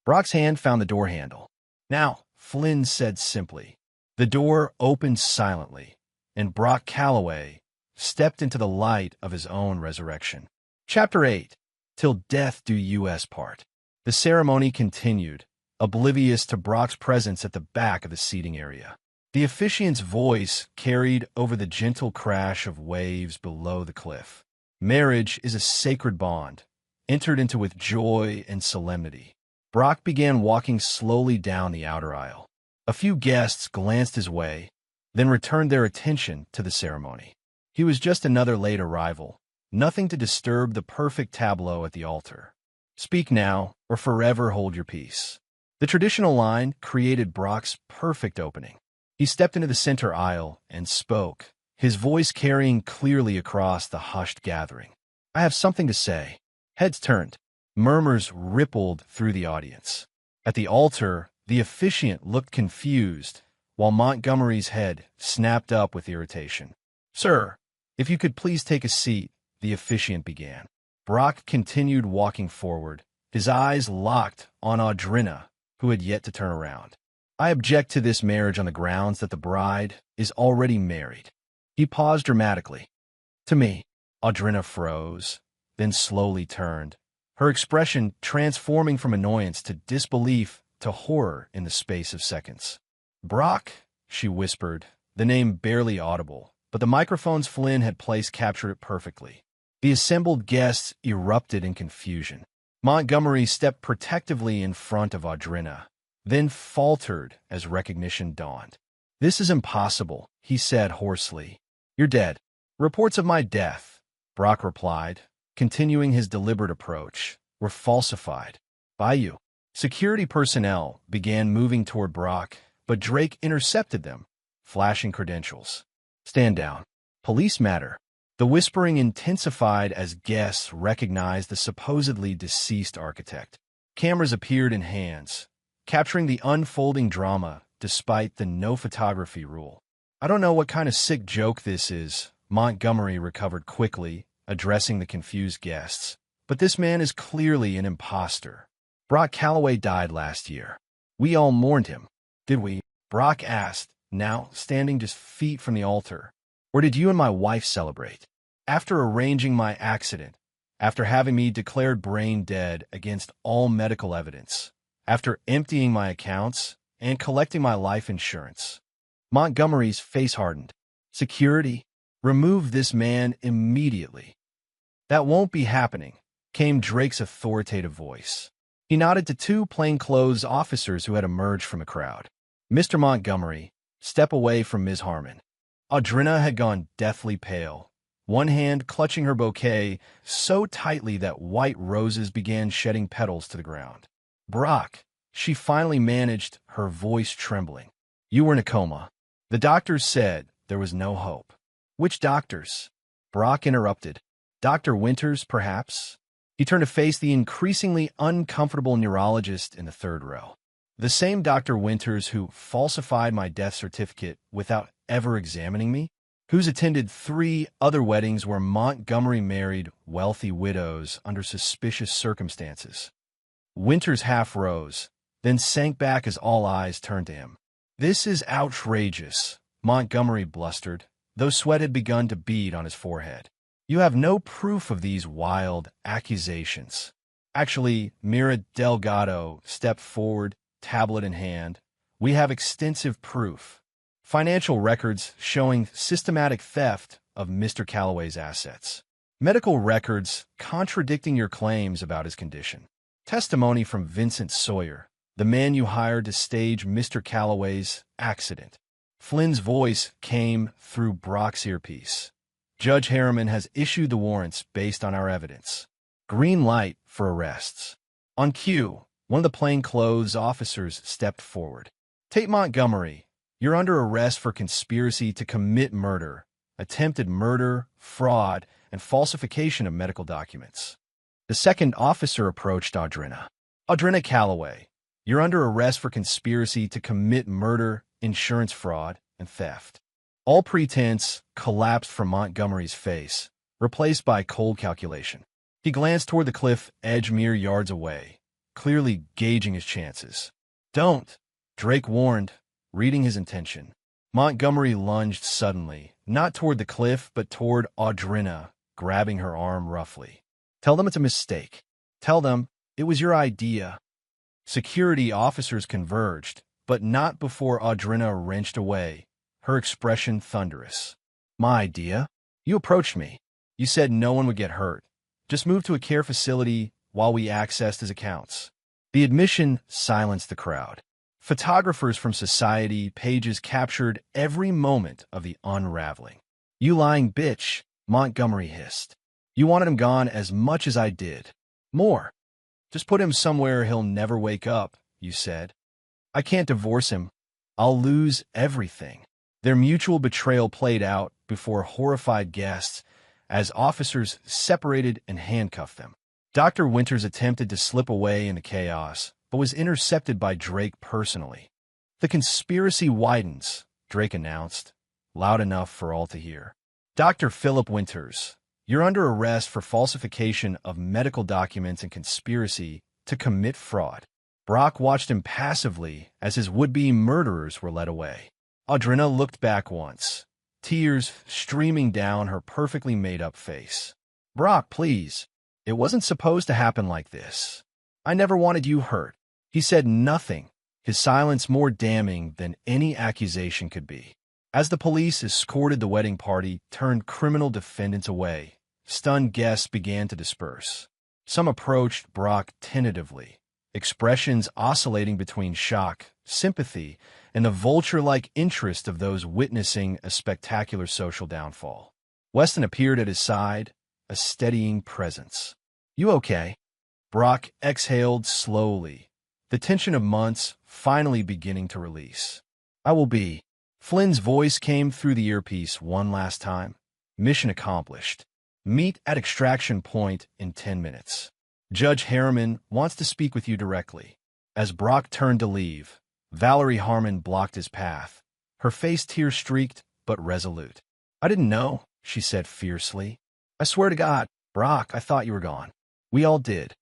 Brock's hand found the door handle. Now, Flynn said simply. The door opened silently, and Brock Calloway stepped into the light of his own resurrection. Chapter 8, Till Death Do U.S. Part. The ceremony continued, oblivious to Brock's presence at the back of the seating area. The officiant's voice carried over the gentle crash of waves below the cliff. Marriage is a sacred bond, entered into with joy and solemnity. Brock began walking slowly down the outer aisle. A few guests glanced his way, then returned their attention to the ceremony. He was just another late arrival, nothing to disturb the perfect tableau at the altar. Speak now, or forever hold your peace. The traditional line created Brock's perfect opening. He stepped into the center aisle and spoke, his voice carrying clearly across the hushed gathering. I have something to say. Heads turned. Murmurs rippled through the audience. At the altar, the officiant looked confused, while Montgomery's head snapped up with irritation. Sir, if you could please take a seat, the officiant began. Brock continued walking forward, his eyes locked on Audrina, who had yet to turn around. I object to this marriage on the grounds that the bride is already married. He paused dramatically. To me, Audrina froze, then slowly turned, her expression transforming from annoyance to disbelief to horror in the space of seconds. Brock, she whispered, the name barely audible, but the microphones Flynn had placed captured it perfectly. The assembled guests erupted in confusion. Montgomery stepped protectively in front of Audrina, then faltered as recognition dawned. This is impossible, he said hoarsely. You're dead. Reports of my death, Brock replied, continuing his deliberate approach, were falsified. By you. Security personnel began moving toward Brock, but Drake intercepted them, flashing credentials. Stand down. Police matter. The whispering intensified as guests recognized the supposedly deceased architect. Cameras appeared in hands, capturing the unfolding drama despite the no photography rule. I don't know what kind of sick joke this is, Montgomery recovered quickly, addressing the confused guests. But this man is clearly an imposter. Brock Calloway died last year. We all mourned him. Did we? Brock asked, now standing just feet from the altar. Or did you and my wife celebrate? After arranging my accident, after having me declared brain dead against all medical evidence, after emptying my accounts and collecting my life insurance. Montgomery's face hardened. Security? Remove this man immediately. That won't be happening, came Drake's authoritative voice. He nodded to two plainclothes officers who had emerged from a crowd. Mr. Montgomery, step away from Ms. Harmon. Audrina had gone deathly pale, one hand clutching her bouquet so tightly that white roses began shedding petals to the ground. Brock, she finally managed, her voice trembling. You were in a coma. The doctors said there was no hope. Which doctors? Brock interrupted. Dr. Winters, perhaps? He turned to face the increasingly uncomfortable neurologist in the third row. The same Dr. Winters who falsified my death certificate without ever examining me? Who's attended 3 other weddings where Montgomery married wealthy widows under suspicious circumstances. Winters half rose, then sank back as all eyes turned to him. This is outrageous, Montgomery blustered, though sweat had begun to bead on his forehead. You have no proof of these wild accusations. Actually, Mira Delgado stepped forward, tablet in hand. We have extensive proof. Financial records showing systematic theft of Mr. Calloway's assets. Medical records contradicting your claims about his condition. Testimony from Vincent Sawyer, the man you hired to stage Mr. Calloway's accident. Flynn's voice came through Brock's earpiece. Judge Harriman has issued the warrants based on our evidence. Green light for arrests. On cue, one of the plainclothes officers stepped forward. Tate Montgomery, you're under arrest for conspiracy to commit murder, attempted murder, fraud, and falsification of medical documents. The second officer approached Audrina. Audrina Calloway, you're under arrest for conspiracy to commit murder, insurance fraud, and theft. All pretense collapsed from Montgomery's face, replaced by cold calculation. He glanced toward the cliff edge mere yards away, clearly gauging his chances. Don't, Drake warned, reading his intention. Montgomery lunged suddenly, not toward the cliff, but toward Audrina, grabbing her arm roughly. Tell them it's a mistake. Tell them it was your idea. Security officers converged, but not before Audrina wrenched away, her expression thunderous. My idea? You approached me. You said no one would get hurt. Just move to a care facility while we accessed his accounts. The admission silenced the crowd. Photographers from Society pages captured every moment of the unraveling. You lying bitch, Montgomery hissed. You wanted him gone as much as I did. More. Just put him somewhere he'll never wake up, you said. I can't divorce him. I'll lose everything. Their mutual betrayal played out before horrified guests as officers separated and handcuffed them. Dr. Winters attempted to slip away in the chaos, but was intercepted by Drake personally. The conspiracy widens, Drake announced, loud enough for all to hear. Dr. Philip Winters, you're under arrest for falsification of medical documents and conspiracy to commit fraud. Brock watched him passively as his would-be murderers were led away. Audrina looked back once, tears streaming down her perfectly made-up face. Brock, please. It wasn't supposed to happen like this. I never wanted you hurt. He said nothing, his silence more damning than any accusation could be. As the police escorted the wedding party, turned criminal defendants away, stunned guests began to disperse. Some approached Brock tentatively, expressions oscillating between shock, sympathy, and the vulture-like interest of those witnessing a spectacular social downfall. Weston appeared at his side, a steadying presence. You okay? Brock exhaled slowly, the tension of months finally beginning to release. I will be. Flynn's voice came through the earpiece one last time. Mission accomplished. Meet at extraction point in 10 minutes. Judge Harriman wants to speak with you directly. As Brock turned to leave, Valerie Harmon blocked his path, her face tear-streaked but resolute. I didn't know, she said fiercely. I swear to God, Brock, I thought you were gone. We all did.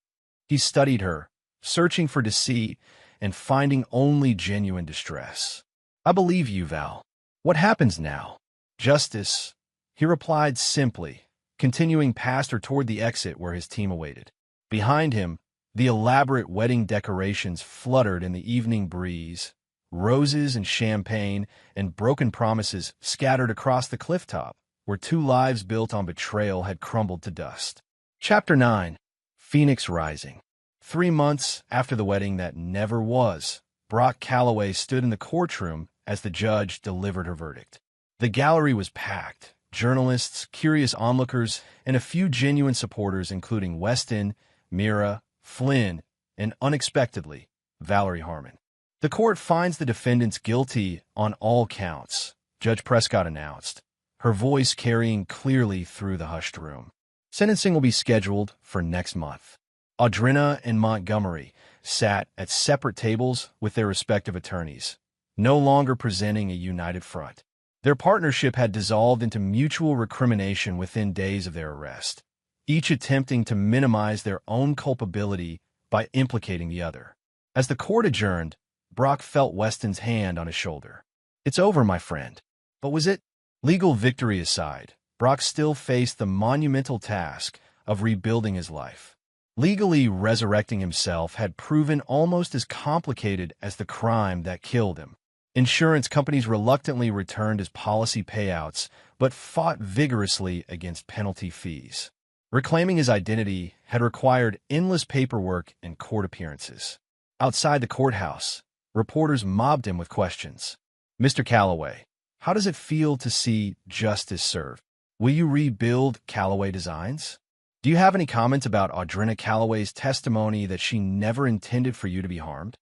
He studied her, searching for deceit, and finding only genuine distress. "I believe you, Val. What happens now?" "Justice," he replied simply, continuing past her toward the exit where his team awaited. Behind him, the elaborate wedding decorations fluttered in the evening breeze, roses and champagne and broken promises scattered across the clifftop, where two lives built on betrayal had crumbled to dust. Chapter 9. Phoenix Rising. 3 months after the wedding that never was, Brock Calloway stood in the courtroom as the judge delivered her verdict. The gallery was packed. Journalists, curious onlookers, and a few genuine supporters, including Weston, Mira, Flynn, and unexpectedly, Valerie Harmon. "The court finds the defendants guilty on all counts," Judge Prescott announced, her voice carrying clearly through the hushed room. "Sentencing will be scheduled for next month." Audrina and Montgomery sat at separate tables with their respective attorneys, no longer presenting a united front. Their partnership had dissolved into mutual recrimination within days of their arrest, each attempting to minimize their own culpability by implicating the other. As the court adjourned, Brock felt Weston's hand on his shoulder. "It's over, my friend." But was it? Legal victory aside, Brock still faced the monumental task of rebuilding his life. Legally resurrecting himself had proven almost as complicated as the crime that killed him. Insurance companies reluctantly returned his policy payouts, but fought vigorously against penalty fees. Reclaiming his identity had required endless paperwork and court appearances. Outside the courthouse, reporters mobbed him with questions. "Mr. Calloway, how does it feel to see justice served? Will you rebuild Calloway Designs? Do you have any comments about Audrina Calloway's testimony that she never intended for you to be harmed?"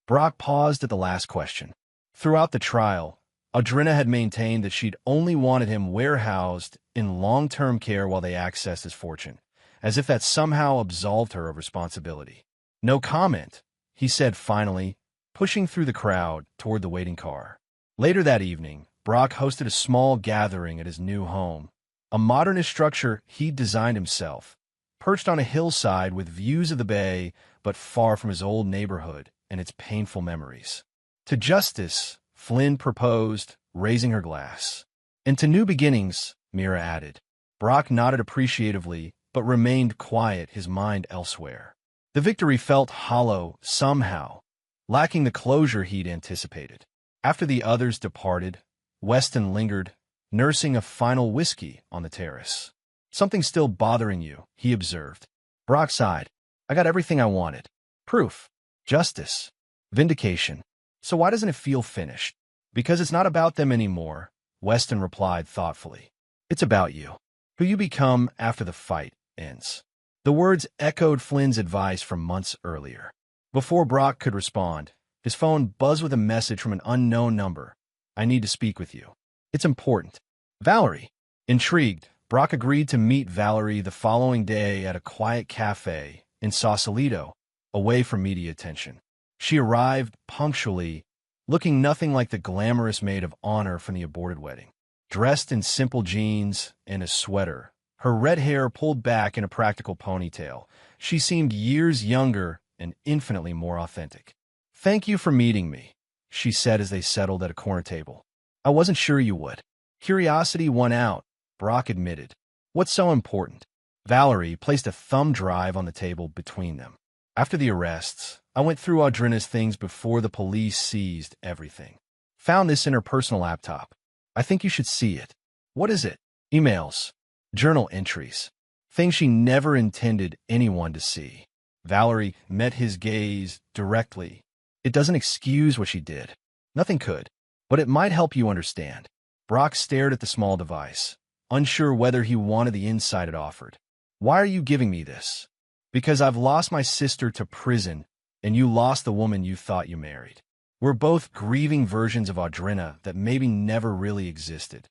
Brock paused at the last question. Throughout the trial, Audrina had maintained that she'd only wanted him warehoused in long-term care while they accessed his fortune, as if that somehow absolved her of responsibility. "No comment," he said finally, pushing through the crowd toward the waiting car. Later that evening, Brock hosted a small gathering at his new home, a modernist structure he'd designed himself, perched on a hillside with views of the bay, but far from his old neighborhood and its painful memories. "To justice," Flynn proposed, raising her glass. "And to new beginnings," Mira added. Brock nodded appreciatively, but remained quiet, his mind elsewhere. The victory felt hollow somehow, lacking the closure he'd anticipated. After the others departed, Weston lingered, nursing a final whiskey on the terrace. "Something's still bothering you," he observed. Brock sighed. "I got everything I wanted. Proof. Justice. Vindication. So why doesn't it feel finished?" "Because it's not about them anymore," Weston replied thoughtfully. "It's about you. Who you become after the fight ends." The words echoed Flynn's advice from months earlier. Before Brock could respond, his phone buzzed with a message from an unknown number. "I need to speak with you. It's important." "Valerie." Intrigued, Brock agreed to meet Valerie the following day at a quiet cafe in Sausalito, away from media attention. She arrived punctually, looking nothing like the glamorous maid of honor from the aborted wedding. Dressed in simple jeans and a sweater, her red hair pulled back in a practical ponytail, she seemed years younger and infinitely more authentic. "Thank you for meeting me," she said as they settled at a corner table. "I wasn't sure you would." Curiosity won out, Brock admitted. "What's so important?" Valerie placed a thumb drive on the table between them. "After the arrests, I went through Audrina's things before the police seized everything. Found this in her personal laptop. I think you should see it." "What is it?" "Emails. Journal entries. Things she never intended anyone to see." Valerie met his gaze directly. "It doesn't excuse what she did. Nothing could. But it might help you understand." Brock stared at the small device, unsure whether he wanted the insight it offered. "Why are you giving me this?" "Because I've lost my sister to prison, and you lost the woman you thought you married. We're both grieving versions of Audrina that maybe never really existed."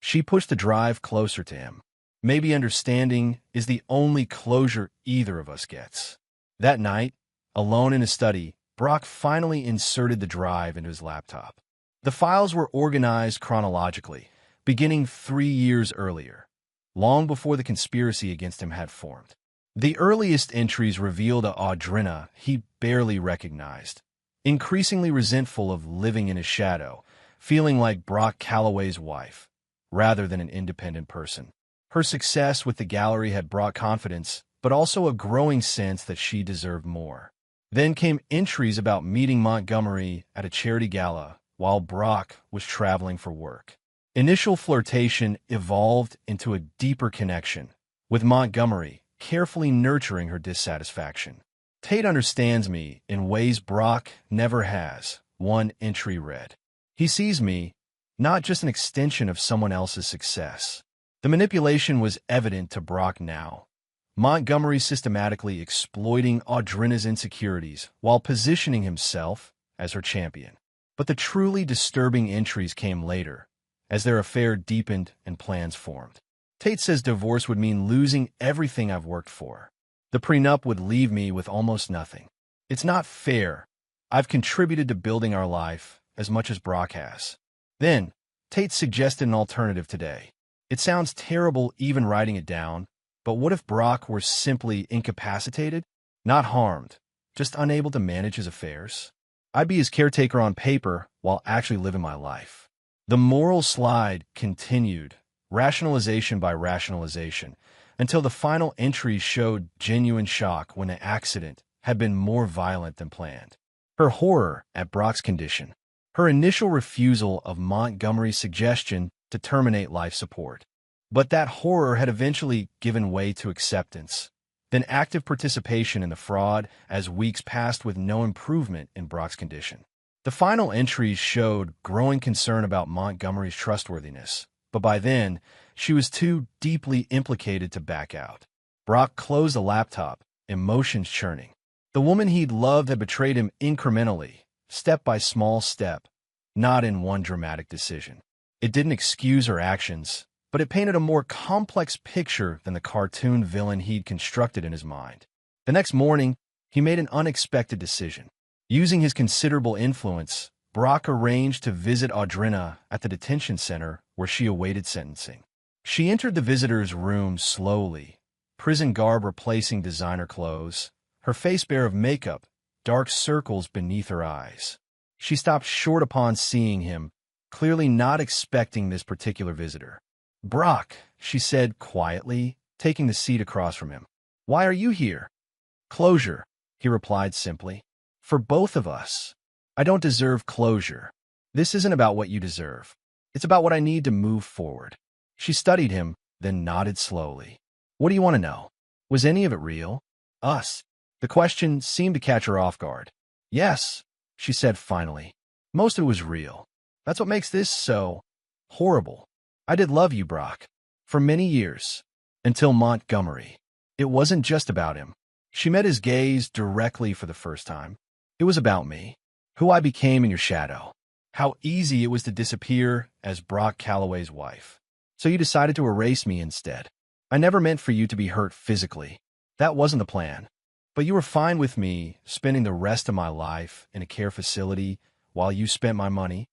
She pushed the drive closer to him. "Maybe understanding is the only closure either of us gets." That night, alone in his study, Brock finally inserted the drive into his laptop. The files were organized chronologically, beginning 3 years earlier, long before the conspiracy against him had formed. The earliest entries revealed a Audrina he barely recognized, increasingly resentful of living in his shadow, feeling like Brock Calloway's wife, rather than an independent person. Her success with the gallery had brought confidence, but also a growing sense that she deserved more. Then came entries about meeting Montgomery at a charity gala while Brock was traveling for work. Initial flirtation evolved into a deeper connection, with Montgomery carefully nurturing her dissatisfaction. Tate understands me in ways Brock never has, one entry read. He sees me, not just an extension of someone else's success. The manipulation was evident to Brock now. Montgomery systematically exploiting Audrina's insecurities while positioning himself as her champion. But the truly disturbing entries came later, as their affair deepened and plans formed. Tate says divorce would mean losing everything I've worked for. The prenup would leave me with almost nothing. It's not fair. I've contributed to building our life as much as Brock has. Then, Tate suggested an alternative today. It sounds terrible even writing it down, but what if Brock were simply incapacitated? Not harmed, just unable to manage his affairs? I'd be his caretaker on paper while actually living my life. The moral slide continued, rationalization by rationalization, until the final entries showed genuine shock when the accident had been more violent than planned. Her horror at Brock's condition. Her initial refusal of Montgomery's suggestion to terminate life support. But that horror had eventually given way to acceptance, then active participation in the fraud as weeks passed with no improvement in Brock's condition. The final entries showed growing concern about Montgomery's trustworthiness, but by then, she was too deeply implicated to back out. Brock closed the laptop, emotions churning. The woman he'd loved had betrayed him incrementally, step by small step, not in one dramatic decision. It didn't excuse her actions, but it painted a more complex picture than the cartoon villain he'd constructed in his mind. The next morning, he made an unexpected decision. Using his considerable influence, Brock arranged to visit Audrina at the detention center where she awaited sentencing. She entered the visitor's room slowly, prison garb replacing designer clothes, her face bare of makeup, dark circles beneath her eyes. She stopped short upon seeing him, clearly not expecting this particular visitor. "Brock," she said quietly, taking the seat across from him. "Why are you here?" "Closure," he replied simply. "For both of us. I don't deserve closure. This isn't about what you deserve. It's about what I need to move forward." She studied him, then nodded slowly. "What do you want to know? Was any of it real? Us?" The question seemed to catch her off guard. "Yes," she said finally. "Most of it was real. That's what makes this so horrible. I did love you, Brock, for many years, until Montgomery. It wasn't just about him." She met his gaze directly for the first time. "It was about me, who I became in your shadow, how easy it was to disappear as Brock Calloway's wife. So you decided to erase me instead. I never meant for you to be hurt physically. That wasn't the plan. But you were fine with me spending the rest of my life in a care facility while you spent my money."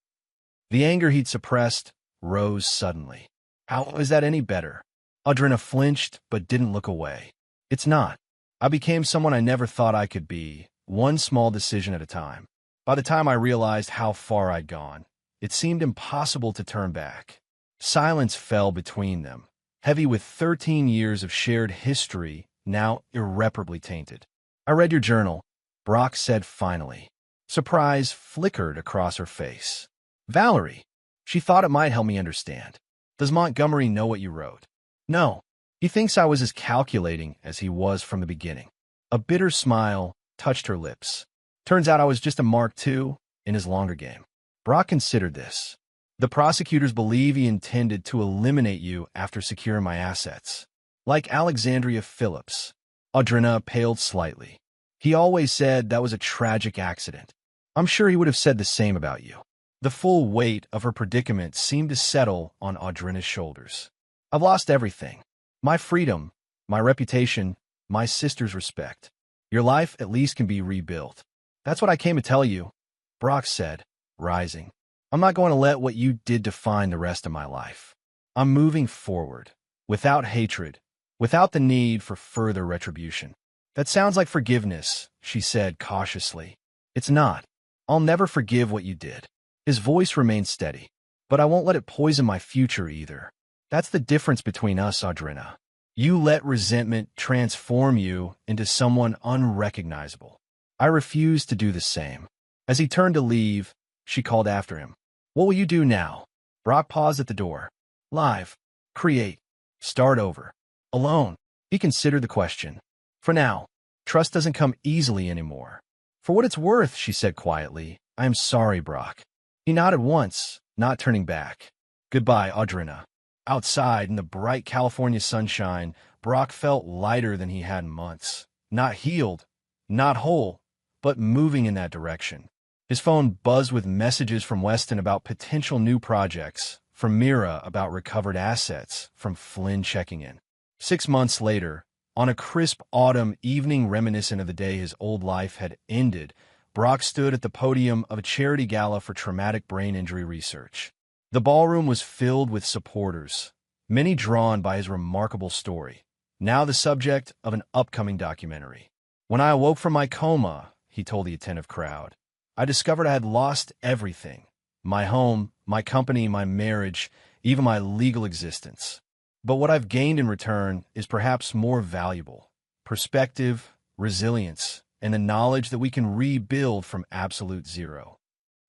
The anger he'd suppressed rose suddenly. "How is that any better?" Audrina flinched but didn't look away. "It's not. I became someone I never thought I could be, one small decision at a time. By the time I realized how far I'd gone, it seemed impossible to turn back." Silence fell between them, heavy with 13 years of shared history now irreparably tainted. "I read your journal," Brock said finally. Surprise flickered across her face. "Valerie!" She thought it might help me understand. "Does Montgomery know what you wrote?" "No. He thinks I was as calculating as he was from the beginning." A bitter smile touched her lips. "Turns out I was just a Mark II in his longer game." Brock considered this. "The prosecutors believe he intended to eliminate you after securing my assets. Like Alexandria Phillips." Audrina paled slightly. "He always said that was a tragic accident. I'm sure he would have said the same about you." The full weight of her predicament seemed to settle on Audrina's shoulders. "I've lost everything. My freedom, my reputation, my sister's respect. Your life at least can be rebuilt." "That's what I came to tell you," Brock said, rising. "I'm not going to let what you did define the rest of my life. I'm moving forward, without hatred, without the need for further retribution." "That sounds like forgiveness," she said cautiously. "It's not. I'll never forgive what you did. His voice remained steady. But I won't let it poison my future either. That's the difference between us, Audrina. You let resentment transform you into someone unrecognizable. I refuse to do the same. As he turned to leave, she called after him. What will you do now? Brock paused at the door. Live. Create. Start over. Alone. He considered the question. For now, trust doesn't come easily anymore. For what it's worth, she said quietly, I am sorry, Brock. He nodded once, not turning back. Goodbye, Audrina. Outside, in the bright California sunshine, Brock felt lighter than he had in months. Not healed, not whole, but moving in that direction. His phone buzzed with messages from Weston about potential new projects, from Mira about recovered assets, from Flynn checking in. 6 months later, on a crisp autumn evening reminiscent of the day his old life had ended, Brock stood at the podium of a charity gala for traumatic brain injury research. The ballroom was filled with supporters, many drawn by his remarkable story, now the subject of an upcoming documentary. When I awoke from my coma, he told the attentive crowd, I discovered I had lost everything. My home, my company, my marriage, even my legal existence. But what I've gained in return is perhaps more valuable. Perspective, resilience, and the knowledge that we can rebuild from absolute zero.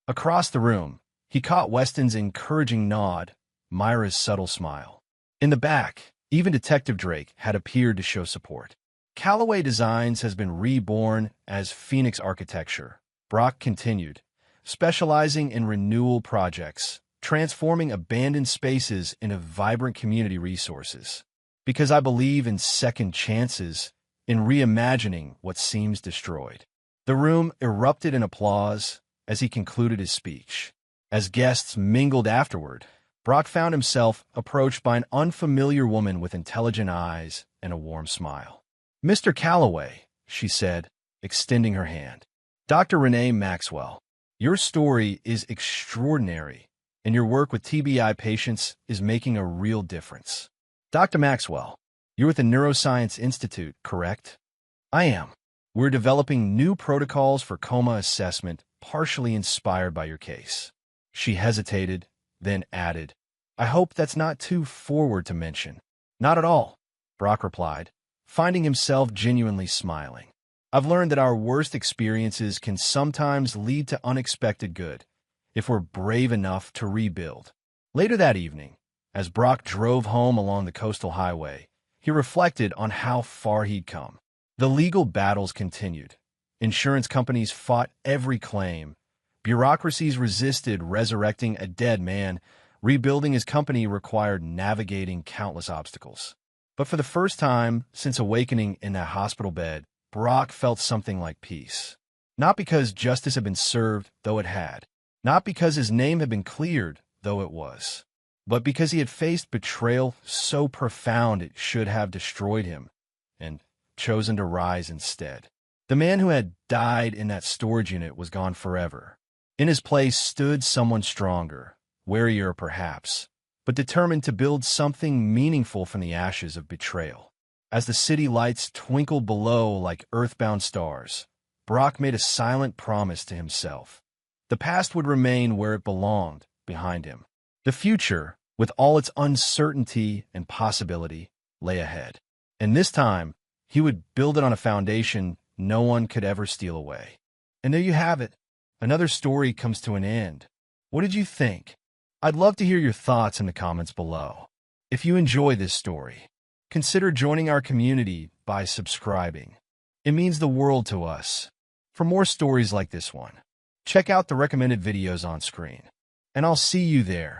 Across the room, he caught Weston's encouraging nod, Myra's subtle smile. In the back, even Detective Drake had appeared to show support. Callaway Designs has been reborn as Phoenix Architecture, Brock continued, specializing in renewal projects, transforming abandoned spaces into vibrant community resources. Because I believe in second chances, in reimagining what seems destroyed. The room erupted in applause as he concluded his speech. As guests mingled afterward, Brock found himself approached by an unfamiliar woman with intelligent eyes and a warm smile. Mr. Callaway, she said, extending her hand. Dr. Renee Maxwell, your story is extraordinary, and your work with TBI patients is making a real difference. Dr. Maxwell, you're with the Neuroscience Institute, correct? I am. We're developing new protocols for coma assessment, partially inspired by your case. She hesitated, then added, I hope that's not too forward to mention. Not at all, Brock replied, finding himself genuinely smiling. I've learned that our worst experiences can sometimes lead to unexpected good, if we're brave enough to rebuild. Later that evening, as Brock drove home along the coastal highway, he reflected on how far he'd come. The legal battles continued. Insurance companies fought every claim. Bureaucracies resisted resurrecting a dead man. Rebuilding his company required navigating countless obstacles. But for the first time since awakening in that hospital bed, Brock felt something like peace. Not because justice had been served, though it had. Not because his name had been cleared, though it was. But because he had faced betrayal so profound it should have destroyed him, and chosen to rise instead. The man who had died in that storage unit was gone forever. In his place stood someone stronger, warier perhaps, but determined to build something meaningful from the ashes of betrayal. As the city lights twinkled below like earthbound stars, Brock made a silent promise to himself. The past would remain where it belonged, behind him. The future, with all its uncertainty and possibility, lay ahead. And this time, he would build it on a foundation no one could ever steal away. And there you have it. Another story comes to an end. What did you think? I'd love to hear your thoughts in the comments below. If you enjoy this story, consider joining our community by subscribing. It means the world to us. For more stories like this one, check out the recommended videos on screen. And I'll see you there.